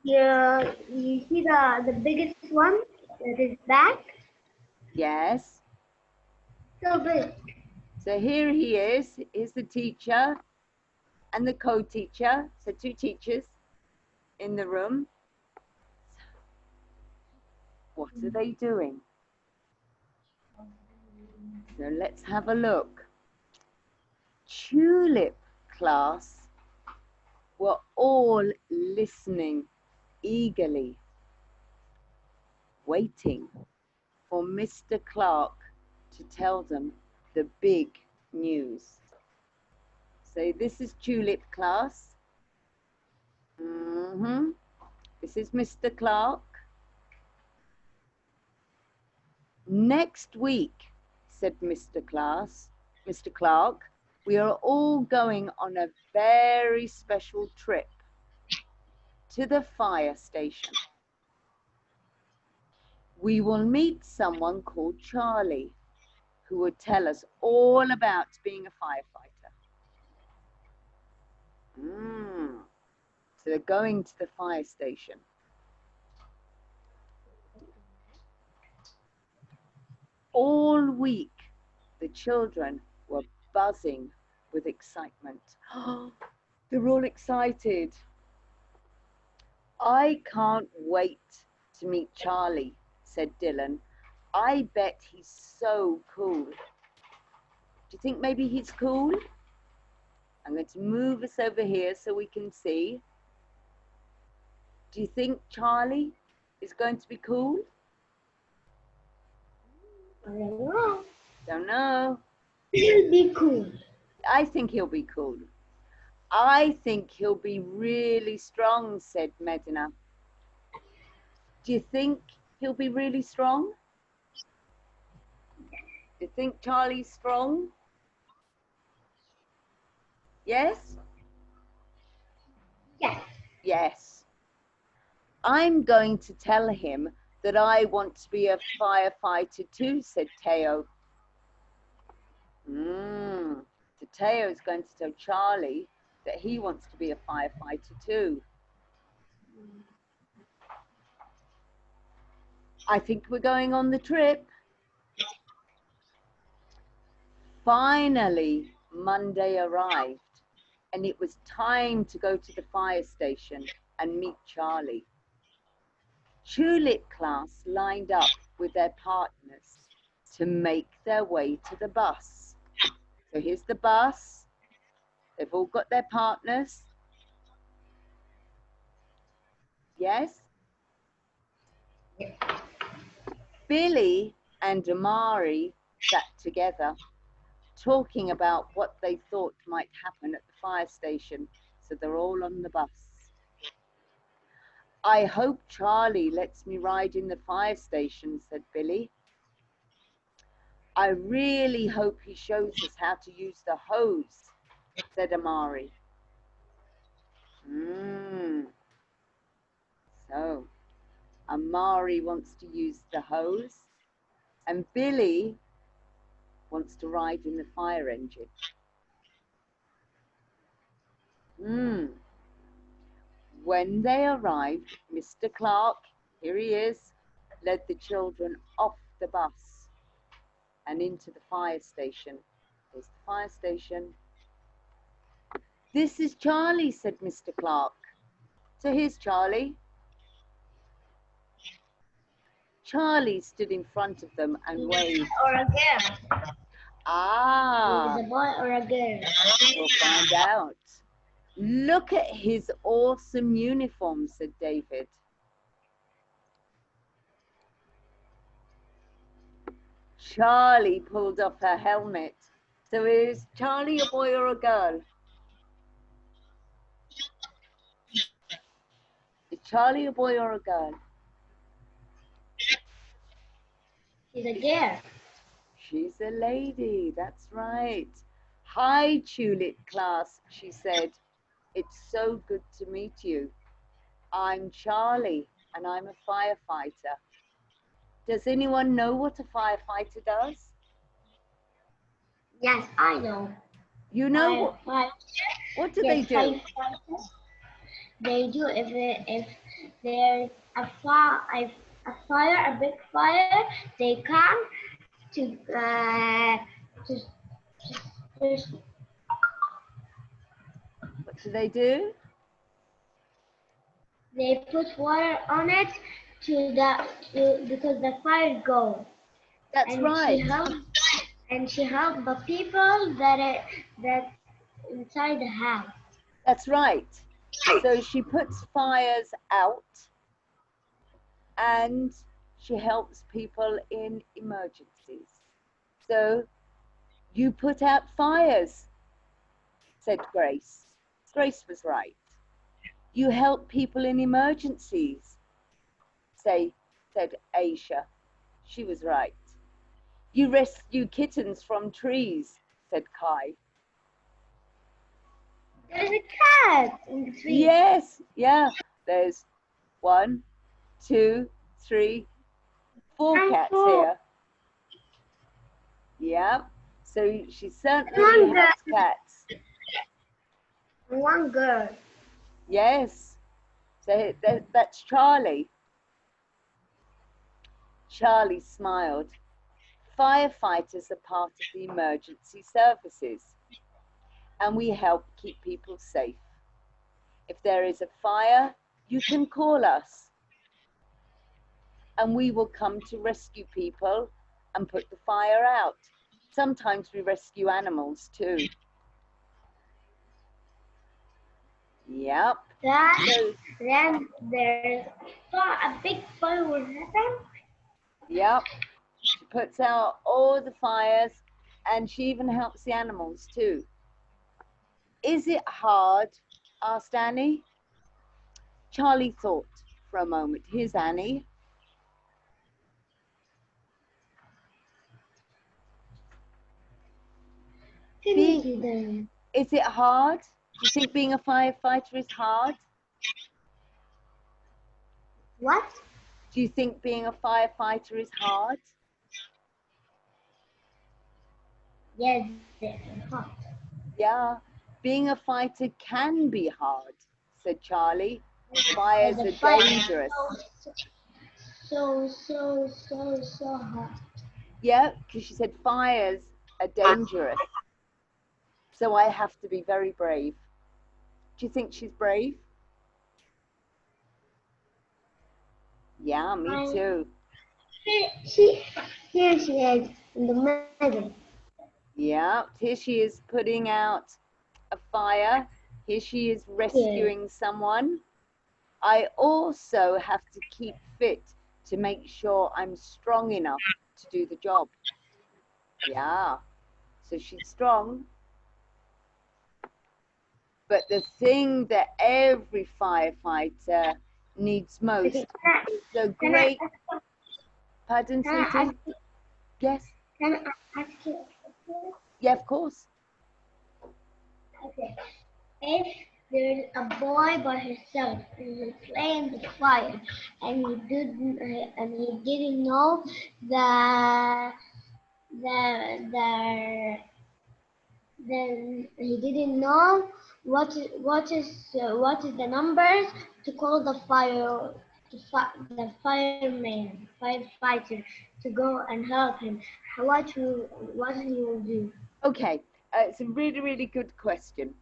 Yeah, you see the biggest one that is back? Yes. So big. So here he is. Here's the teacher and the co-teacher. So two teachers in the room. What are they doing? So let's have a look. Tulip class were all listening eagerly, waiting for Mr. Clark to tell them the big news. So this is Tulip class. This is Mr. Clark. Next week, said Mr. Clark, we are all going on a very special trip to the fire station. We will meet someone called Charlie, who will tell us all about being a firefighter. So they're going to the fire station. All week, the children were buzzing with excitement. They're all excited. I can't wait to meet Charlie, said Dylan. I bet he's so cool. Do you think maybe he's cool? I'm going to move us over here so we can see. Do you think Charlie is going to be cool? I don't know. Don't know. He'll be cool. I think he'll be cool. I think he'll be really strong, said Medina. Do you think he'll be really strong? Do you think Charlie's strong? Yes? Yes. Yes. I'm going to tell him that I want to be a firefighter too, said Teo. So Teo is going to tell Charlie that he wants to be a firefighter too. I think we're going on the trip. Finally, Monday arrived, and it was time to go to the fire station and meet Charlie. Tulip class lined up with their partners to make their way to the bus. So here's the bus. They've all got their partners. Yes? Billy and Amari sat together, talking about what they thought might happen at the fire station. So they're all on the bus. I hope Charlie lets me ride in the fire station, said Billy. I really hope he shows us how to use the hose, said Amari. So Amari wants to use the hose, and Billy wants to ride in the fire engine. When they arrived, Mr. Clark, here he is, led the children off the bus and into the fire station. There's the fire station. This is Charlie, said Mr. Clark. So here's Charlie. Charlie stood in front of them and waved. Or a girl. Ah. Is a boy or a girl? We'll find out. Look at his awesome uniform, said David. Charlie pulled off her helmet. So is Charlie a boy or a girl? Is Charlie a boy or a girl? She's a girl. She's a lady, that's right. Hi, Tulip class, she said. It's so good to meet you. I'm Charlie and I'm a firefighter. Does anyone know what a firefighter does? Yes, I know. You know what do they do? Firefighters, they do if there's a fire, a big fire, they come to What do they do? they put water on it because the fire goes. That's right. She helped the people that inside the house. That's right. So she puts fires out and she helps people in emergencies. So you put out fires, said Grace. Grace was right. You help people in emergencies, said Aisha. She was right. You rescue kittens from trees, said Kai. There's a cat in the tree. Yes, yeah. There's 1, 2, 3, 4 cats here. Yeah. So she certainly has cats. One girl. Yes. So that's Charlie. Charlie smiled. Firefighters are part of the emergency services, and we help keep people safe. If there is a fire, you can call us, and we will come to rescue people and put the fire out. Sometimes we rescue animals too. Yep. Then there's a big fire will happen. Yep. She puts out all the fires and she even helps the animals too. Is it hard? Asked Annie. Charlie thought for a moment. Here's Annie. Is it hard? Do you think being a firefighter is hard? What? Do you think being a firefighter is hard? Yes, it's hard. Yeah, being a fighter can be hard, said Charlie. Fires are dangerous. So hard. Yeah, because she said fires are dangerous. So I have to be very brave. Do you think she's brave? Yeah, me too. Here she is in the middle. Yeah, here she is putting out a fire. Here she is rescuing someone. I also have to keep fit to make sure I'm strong enough to do the job. Yeah, so she's strong. But the thing that every firefighter needs most is a great... Pardon, sweetie? Yes? Can I ask you a question? Yeah, of course. Okay. If there's a boy by himself and he's playing the fire and he didn't know Then he didn't know what is the numbers to call the the fireman, firefighter to go and help him. What he will do? Okay, it's a really, really good question.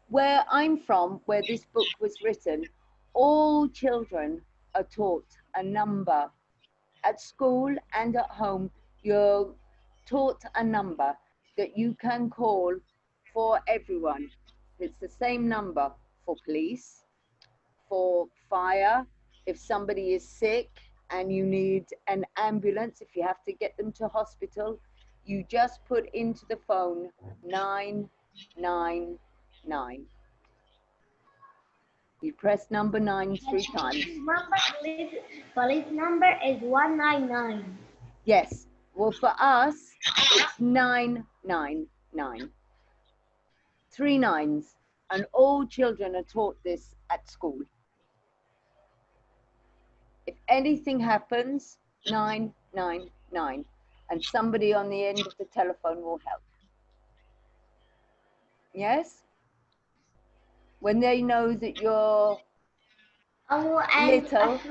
Where I'm from, where this book was written, all children are taught a number. At school and at home, you're taught a number that you can call for everyone. It's the same number for police, for fire, if somebody is sick and you need an ambulance, if you have to get them to hospital, you just put into the phone 999. You press number 9 3 times. Police number is 199. Yes. Well, for us, it's 999. 3 nines. And all children are taught this at school. If anything happens, 999. And somebody on the end of the telephone will help. Yes? When they know that you're And little. if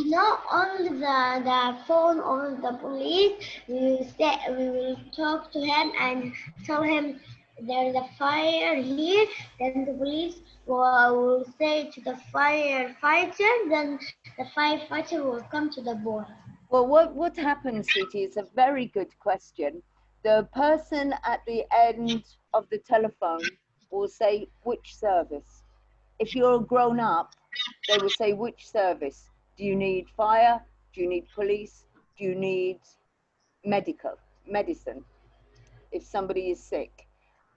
not on the phone or the police, we will talk to him and tell him there's a fire here. Then the police will say to the firefighter. Then the firefighter will come to the boy. Well, what happens, sweetie, is a very good question. The person at the end of the telephone will say, which service? If you're grown up, they will say, which service? Do you need fire? Do you need police? Do you need medicine? If somebody is sick.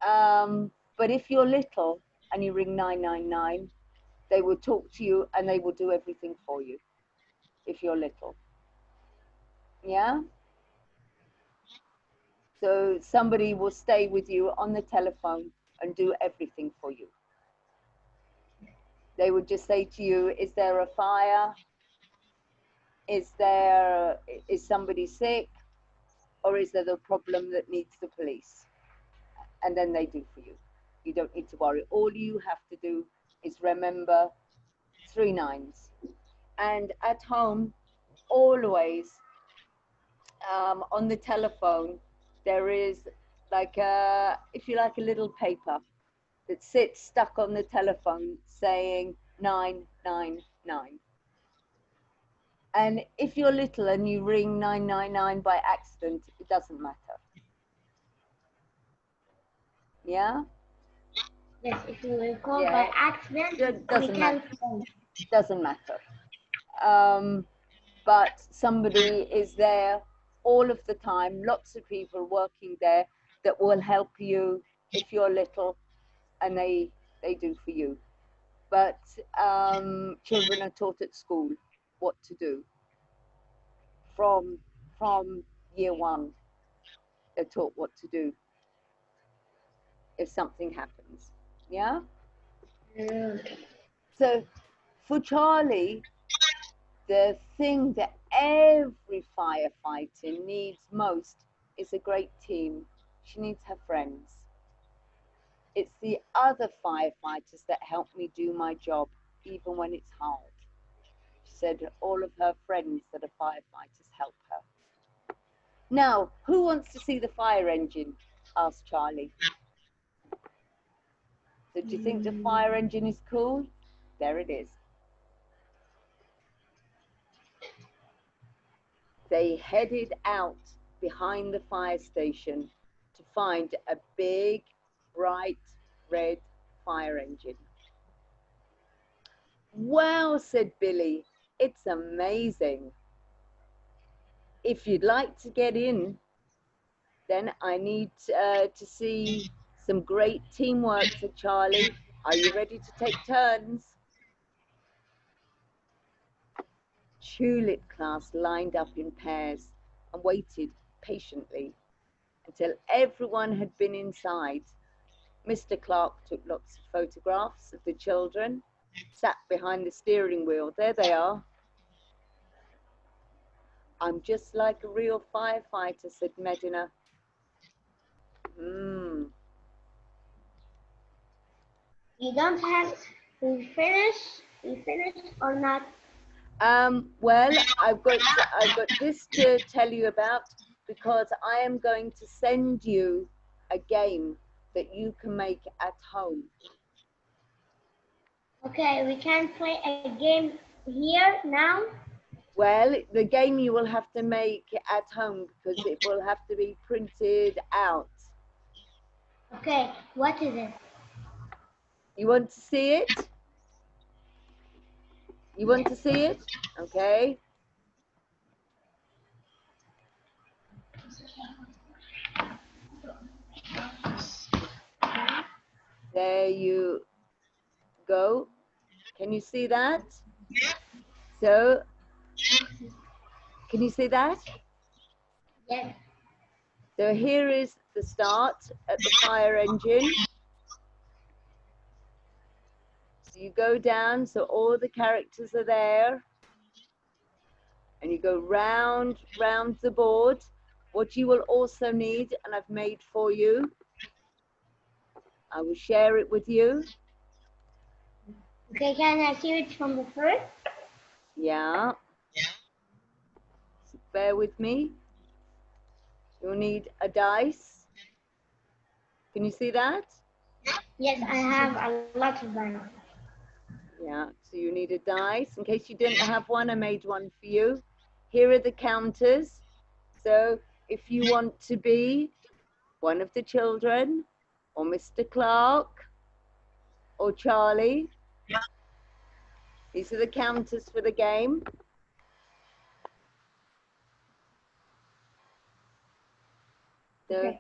But if you're little and you ring 999, they will talk to you and they will do everything for you if you're little. Yeah? So somebody will stay with you on the telephone and do everything for you. They would just say to you, is there a fire? Is somebody sick? Or is there the problem that needs the police? And then they do for you. You don't need to worry. All you have to do is remember 3 nines. And at home, always on the telephone, there is like if you like, a little paper that sits stuck on the telephone saying 999. And if you're little and you ring 999 by accident, it doesn't matter. Yeah? Yes, if you will call by accident, it doesn't matter. But somebody is there all of the time, lots of people working there that will help you if you're little, and they do for you. But children are taught at school what to do. From year 1, they're taught what to do if something happens. Yeah? Okay. So for Charlie, the thing that every firefighter needs most is a great team. She needs her friends. It's the other firefighters that help me do my job, even when it's hard. She said all of her friends that are firefighters help her. Now, who wants to see the fire engine? Asked Charlie. So do you think the fire engine is cool? There it is. They headed out behind the fire station to find a big, bright red fire engine. Wow, said Billy, it's amazing. If you'd like to get in, then I need to see some great teamwork, said Charlie. Are you ready to take turns? Tulip class lined up in pairs and waited patiently until everyone had been inside. Mr. Clark took lots of photographs of the children, sat behind the steering wheel. There they are. I'm just like a real firefighter, said Medina. Hmm. You don't have to finish. You finish or not? Well, I've got this to tell you about because I am going to send you a game that you can make at home. Okay, we can play a game here now. Well, the game you will have to make at home because it will have to be printed out. Okay, what is it? You want to see it? You want to see it? Okay. There you go. Can you see that? So, can you see that? Yes. So here is the start at the fire engine. So you go down, so all the characters are there. And you go round the board. What you will also need, and I've made for you, I will share it with you. Okay, can I see it from the first? Yeah. So bear with me. You'll need a dice. Can you see that? Yes, I have a lot of them. Yeah, so you need a dice. In case you didn't have one, I made one for you. Here are the counters. So if you want to be one of the children, or Mr. Clark, or Charlie, these are the counters for the game. So Okay.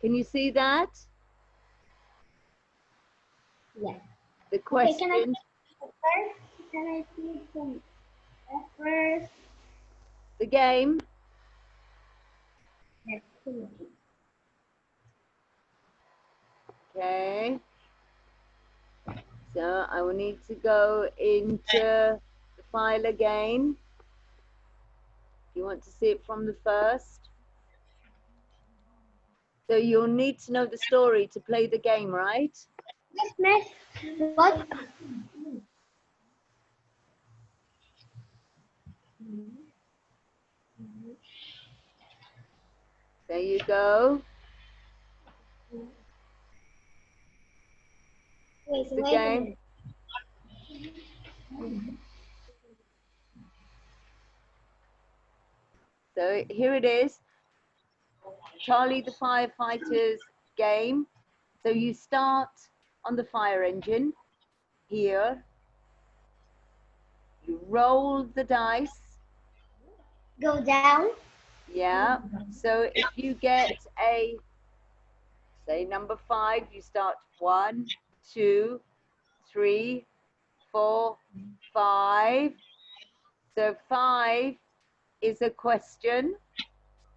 Can you see that? Yes. The Okay, question. can I see it from the first? The game. Yes. Okay. So I will need to go into the file again. You want to see it from the first? So you'll need to know the story to play the game, right? Yes, miss. What? There you go. Wait, It's the wait a game. minute. So here it is. Charlie the Firefighter's game. So you start on the fire engine here. You roll the dice. Go down. Yeah. So if you get a, say, number 5, you start 1, 2, 3, 4, 5. So 5 is a question.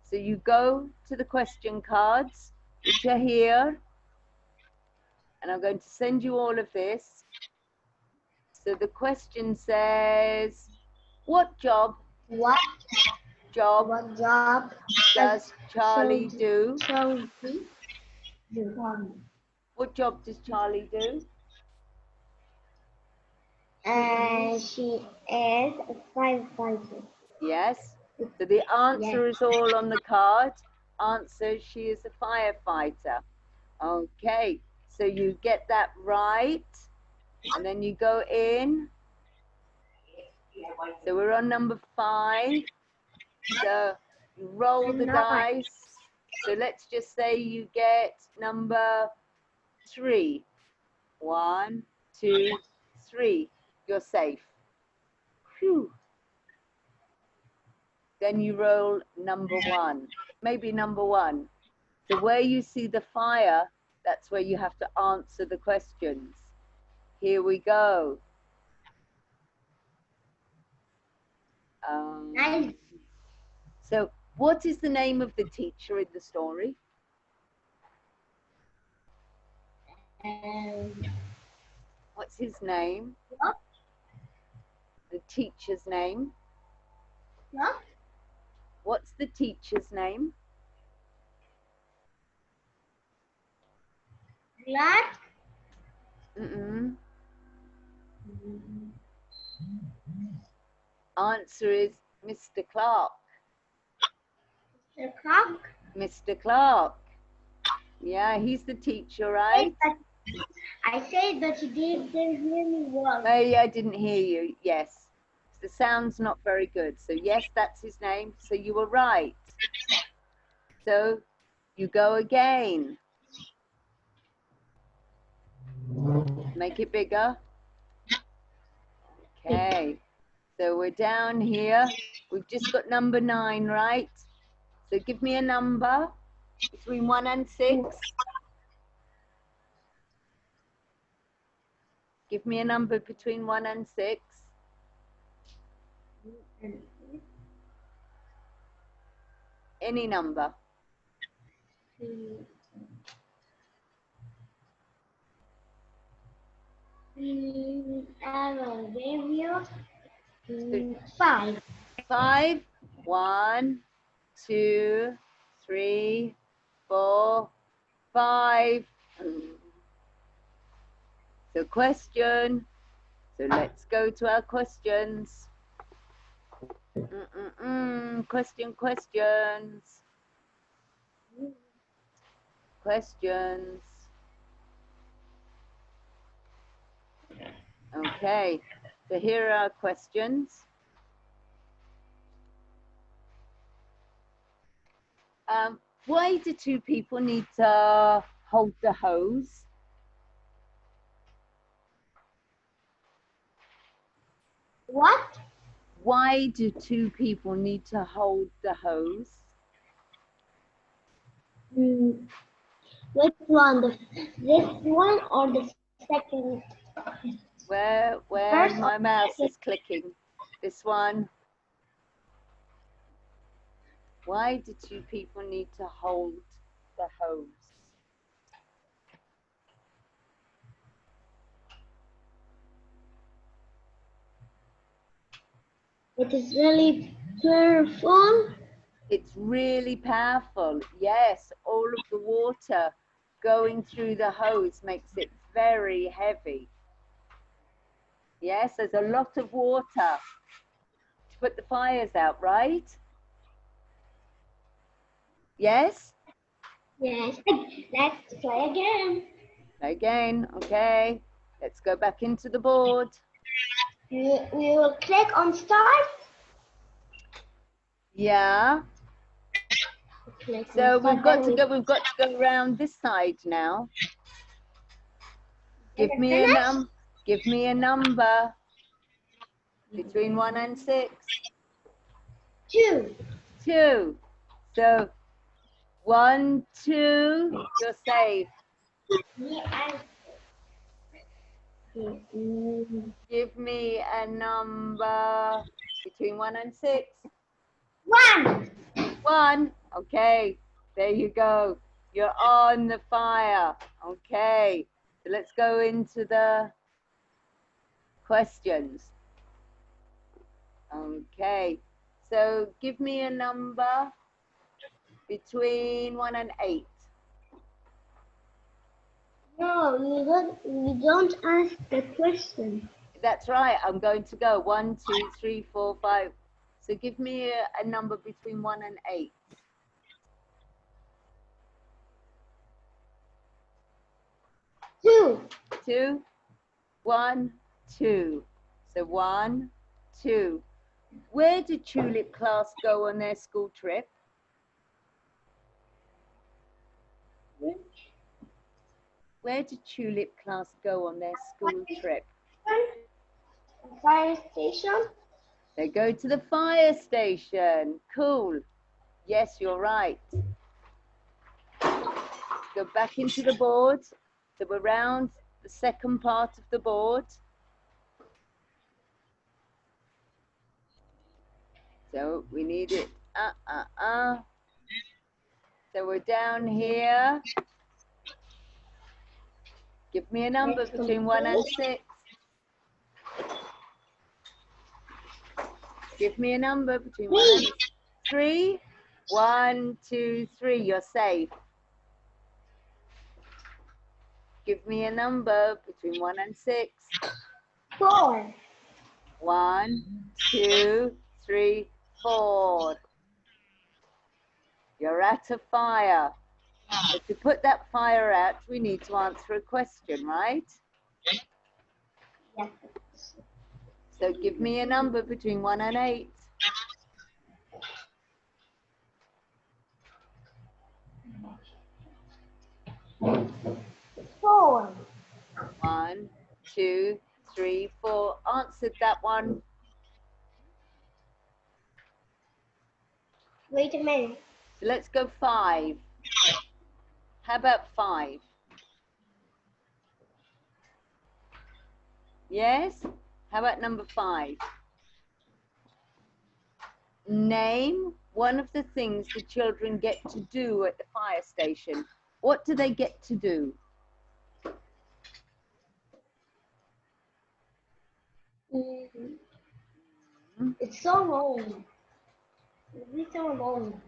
So you go to the question cards, which are here. And I'm going to send you all of this. So the question says, what job What job does Charlie do? Charlie do? What job does Charlie do? She is a firefighter. Yes. So the answer is all on the card. Answer, she is a firefighter. Okay. So you get that right. And then you go in. So we're on number 5. So you roll the dice. So let's just say you get number 3. 1, 2, 3. You're safe. Phew. Then you roll number 1. Maybe number 1. So where you see the fire, that's where you have to answer the questions. Here we go. Nice. So what is the name of the teacher in the story? What's his name? What? The teacher's name? What? What's the teacher's name? Glad. Answer is Mr. Clark. The clock. Mr. Clark. Yeah, he's the teacher, right? I said that you didn't hear me well. Oh, yeah, I didn't hear you. Yes. The sound's not very good. So, yes, that's his name. So, you were right. So, you go again. Make it bigger. Okay. So, we're down here. We've just got number 9, right? So, give me a number between 1 and 6. Give me a number between 1 and 6. Any number. Five. 5. 1, 2, 3, 4, 5. So question. So let's go to our questions. Questions. Questions. Okay, so here are our questions. Why do 2 people need to hold the hose? What? Why do 2 people need to hold the hose? Which one? This one or the second? Where First my mouse is clicking. This one. Why do 2 people need to hold the hose? It is really powerful. It's really powerful. Yes, all of the water going through the hose makes it very heavy. Yes, there's a lot of water to put the fires out, right? Yes? Yes. Let's try again. Again, okay. Let's go back into the board. We will click on start. Yeah. Click So on we've start, got to go around this side now. Give me a number between 1 and 6. 2. 2. So 1, 2, you're safe. Give me a number between 1 and 6. 1. 1. Okay, there you go. You're on the fire. Okay, so let's go into the questions. Okay, so give me a number between 1 and 8. No, we don't ask the question. That's right, I'm going to go 1, 2, 3, 4, 5. So give me a number between 1 and 8. 2. 2, 1, 2. So 1, 2. Where did Tulip class go on their school trip? Where did Tulip class go on their school trip? Fire station. They go to the fire station. Cool. Yes, you're right. Go back into the board. So we're around the second part of the board. So we need it. So we're down here. Give me a number between 1 and 6. Give me a number between 1 and 6. 3. 1, 2, 3. You're safe. Give me a number between 1 and 6. 4. 1, 2, 3, 4. You're at a fire. But to put that fire out, we need to answer a question, right? Yes. So give me a number between 1 and 8. 4. 1, 2, 3, 4. Answered that one. Wait a minute. So let's go 5. How about 5? Yes? How about number 5? Name one of the things the children get to do at the fire station. What do they get to do? It's so long. It's so long.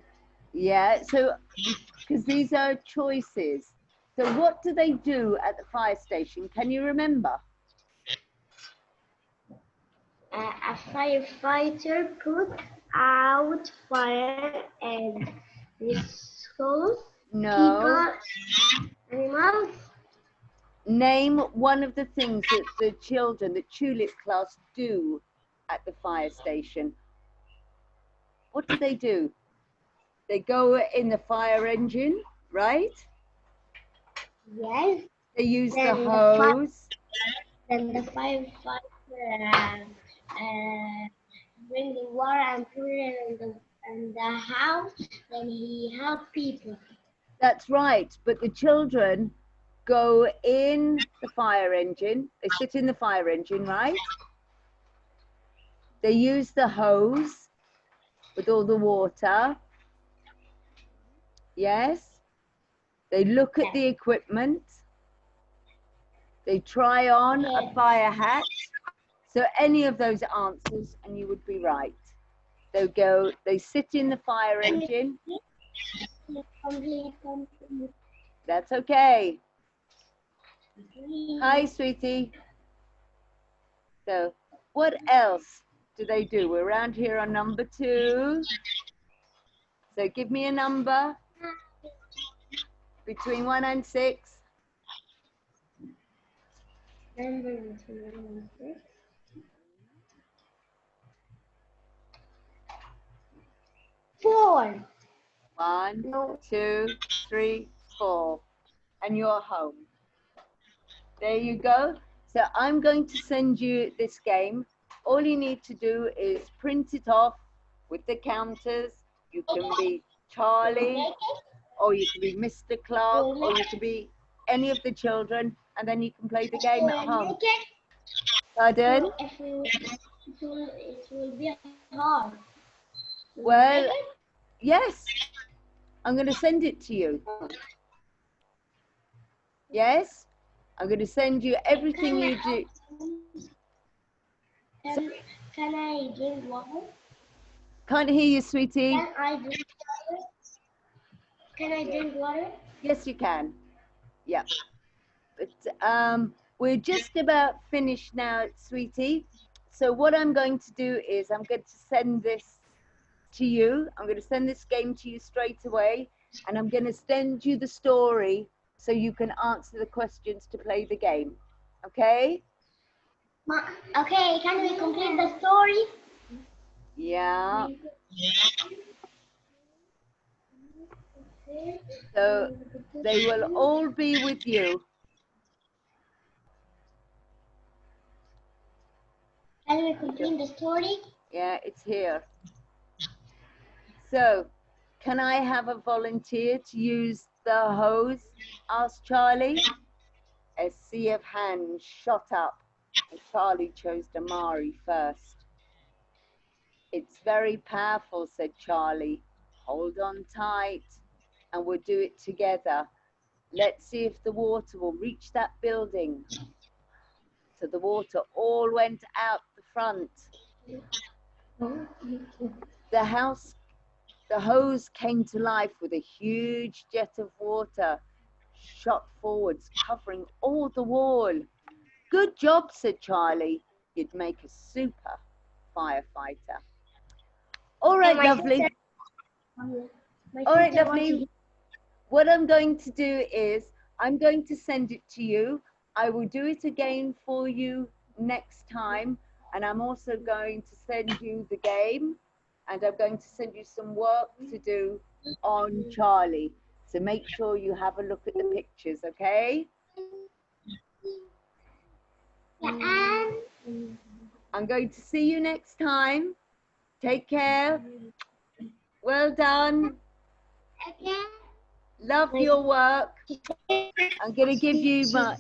Yeah, so because these are choices. So what do they do at the fire station? Can you remember? A firefighter put out fire and rescues No. people, animals. Name one of the things that the children, the Tulip class, do at the fire station. What do? They go in the fire engine, right? Yes. They use the Then the hose. Then the firefighter bring the water and put it in the house. Then he help people. That's right, but the children go in the fire engine. They sit in the fire engine, right? They use the hose with all the water. Yes. They look at the equipment. They try on a fire hat. So any of those answers and you would be right. They sit in the fire engine. That's okay. Hi, sweetie. So what else do they do? We're around here on number 2. So give me a number between 1 and 6. Number between 1 and 6. 4. 1, 2, 3, 4. And you're home. There you go. So I'm going to send you this game. All you need to do is print it off with the counters. You can be Charlie, or you can be Mr. Clark, or you can be any of the children, and then you can play the game at home. Pardon? It will be hard. Well, yes. I'm going to send it to you. Yes? I'm going to send you everything you do. Can I drink water? Can't hear you, sweetie. Can I drink water? Can I drink water? Yes, you can. Yeah. But we're just about finished now, sweetie. So what I'm going to do is I'm going to send this to you. I'm going to send this game to you straight away. And I'm going to send you the story so you can answer the questions to play the game. Okay? Okay, can we complete the story? Yeah. So they will all be with you. Can we complete the story? Yeah, it's here. So, can I have a volunteer to use the hose? Asked Charlie. A sea of hands shot up, and Charlie chose Damari first. It's very powerful, said Charlie. Hold on tight, and we'll do it together. Let's see if the water will reach that building. So the water all went out the front. The house The hose came to life with a huge jet of water shot forwards, covering all the wall. Good job, said Charlie. You'd make a super firefighter. All right, lovely. All right, lovely. What I'm going to do is I'm going to send it to you. I will do it again for you next time. And I'm also going to send you the game. And I'm going to send you some work to do on Charlie. So make sure you have a look at the pictures, okay? Yeah, I'm going to see you next time. Take care. Well done. again. Love your work. I'm going to give you my...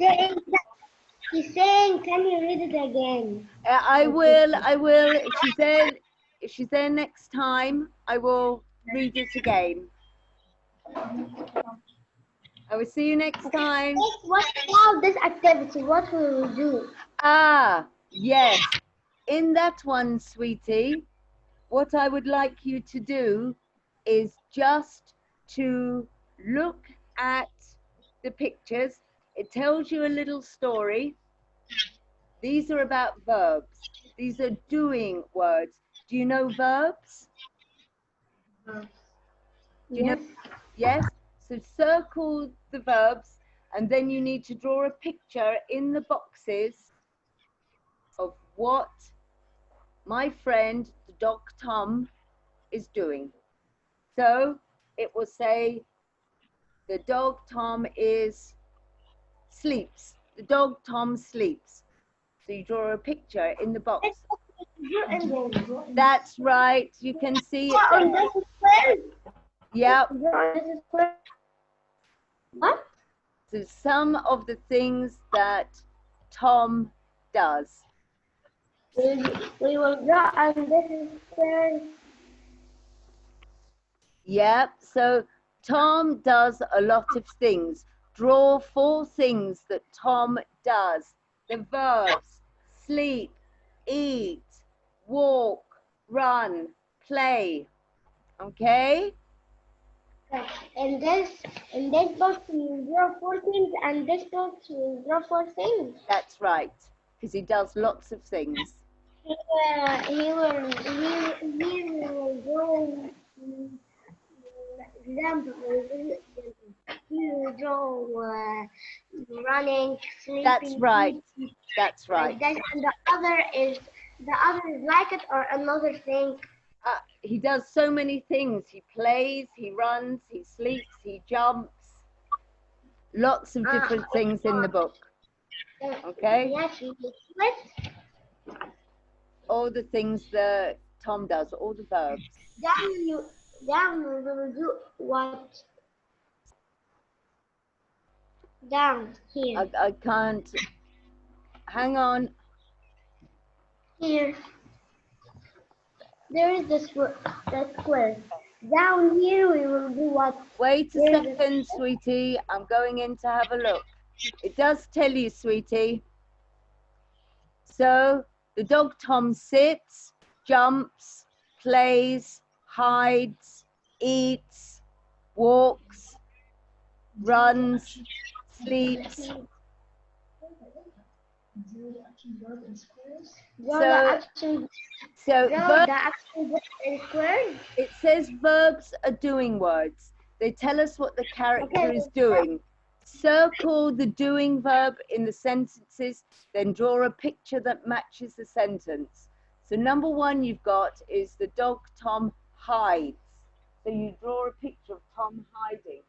She's saying, can you read it again? I will. If she's there next time, I will read it again. I will see you next time. What about this activity? What will we do? Ah, yes. In that one, sweetie, what I would like you to do is just to look at the pictures. It tells you a little story. These are about verbs. These are doing words. Do you know verbs? Do you know? Yes. So circle the verbs, and then you need to draw a picture in the boxes of what my friend, the dog Tom, is doing. So it will say, the dog Tom sleeps. The dog Tom sleeps. So you draw a picture in the box. That's right. You can see it there. Yep. What? So some of the things that Tom does. We will draw, and this is where. Yep. So Tom does a lot of things. Draw 4 things that Tom does. The verbs: sleep, eat, walk, run, play. Okay? In this box we will draw 4 things, and this box we will draw 4 things. That's right, because he does lots of things. He will draw example. He will draw running, sleeping. That's right. That's right. Like that, and the other is like it or another thing. He does so many things. He plays, he runs, he sleeps, he jumps. Lots of different things in the book. Okay? Yes, we will split. All the things that Tom does, all the verbs. Down we will do what? Down here. I can't. Hang on. Here. There is the square. Down here we will do what? Wait a second, sweetie. I'm going in to have a look. It does tell you, sweetie. So the dog Tom sits, jumps, plays, hides, eats, walks, runs, sleeps. It says verbs are doing words. They tell us what the character is doing. Circle the doing verb in the sentences, then draw a picture that matches the sentence. So number 1 you've got is the dog Tom hides. So you draw a picture of Tom hiding.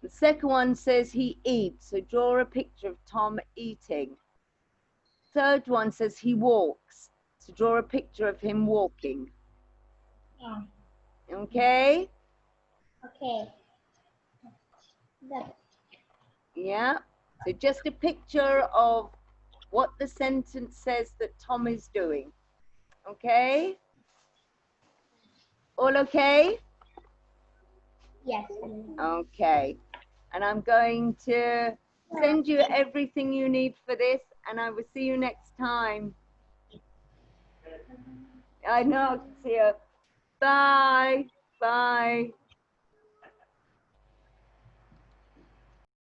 The second one says he eats, so draw a picture of Tom eating. Third one says he walks, so draw a picture of him walking. Okay? Okay. Yeah, so just a picture of what the sentence says that Tom is doing. Okay? All okay? Yes. Okay. And I'm going to send you everything you need for this, and I will see you next time. I know. See you. Bye. Bye.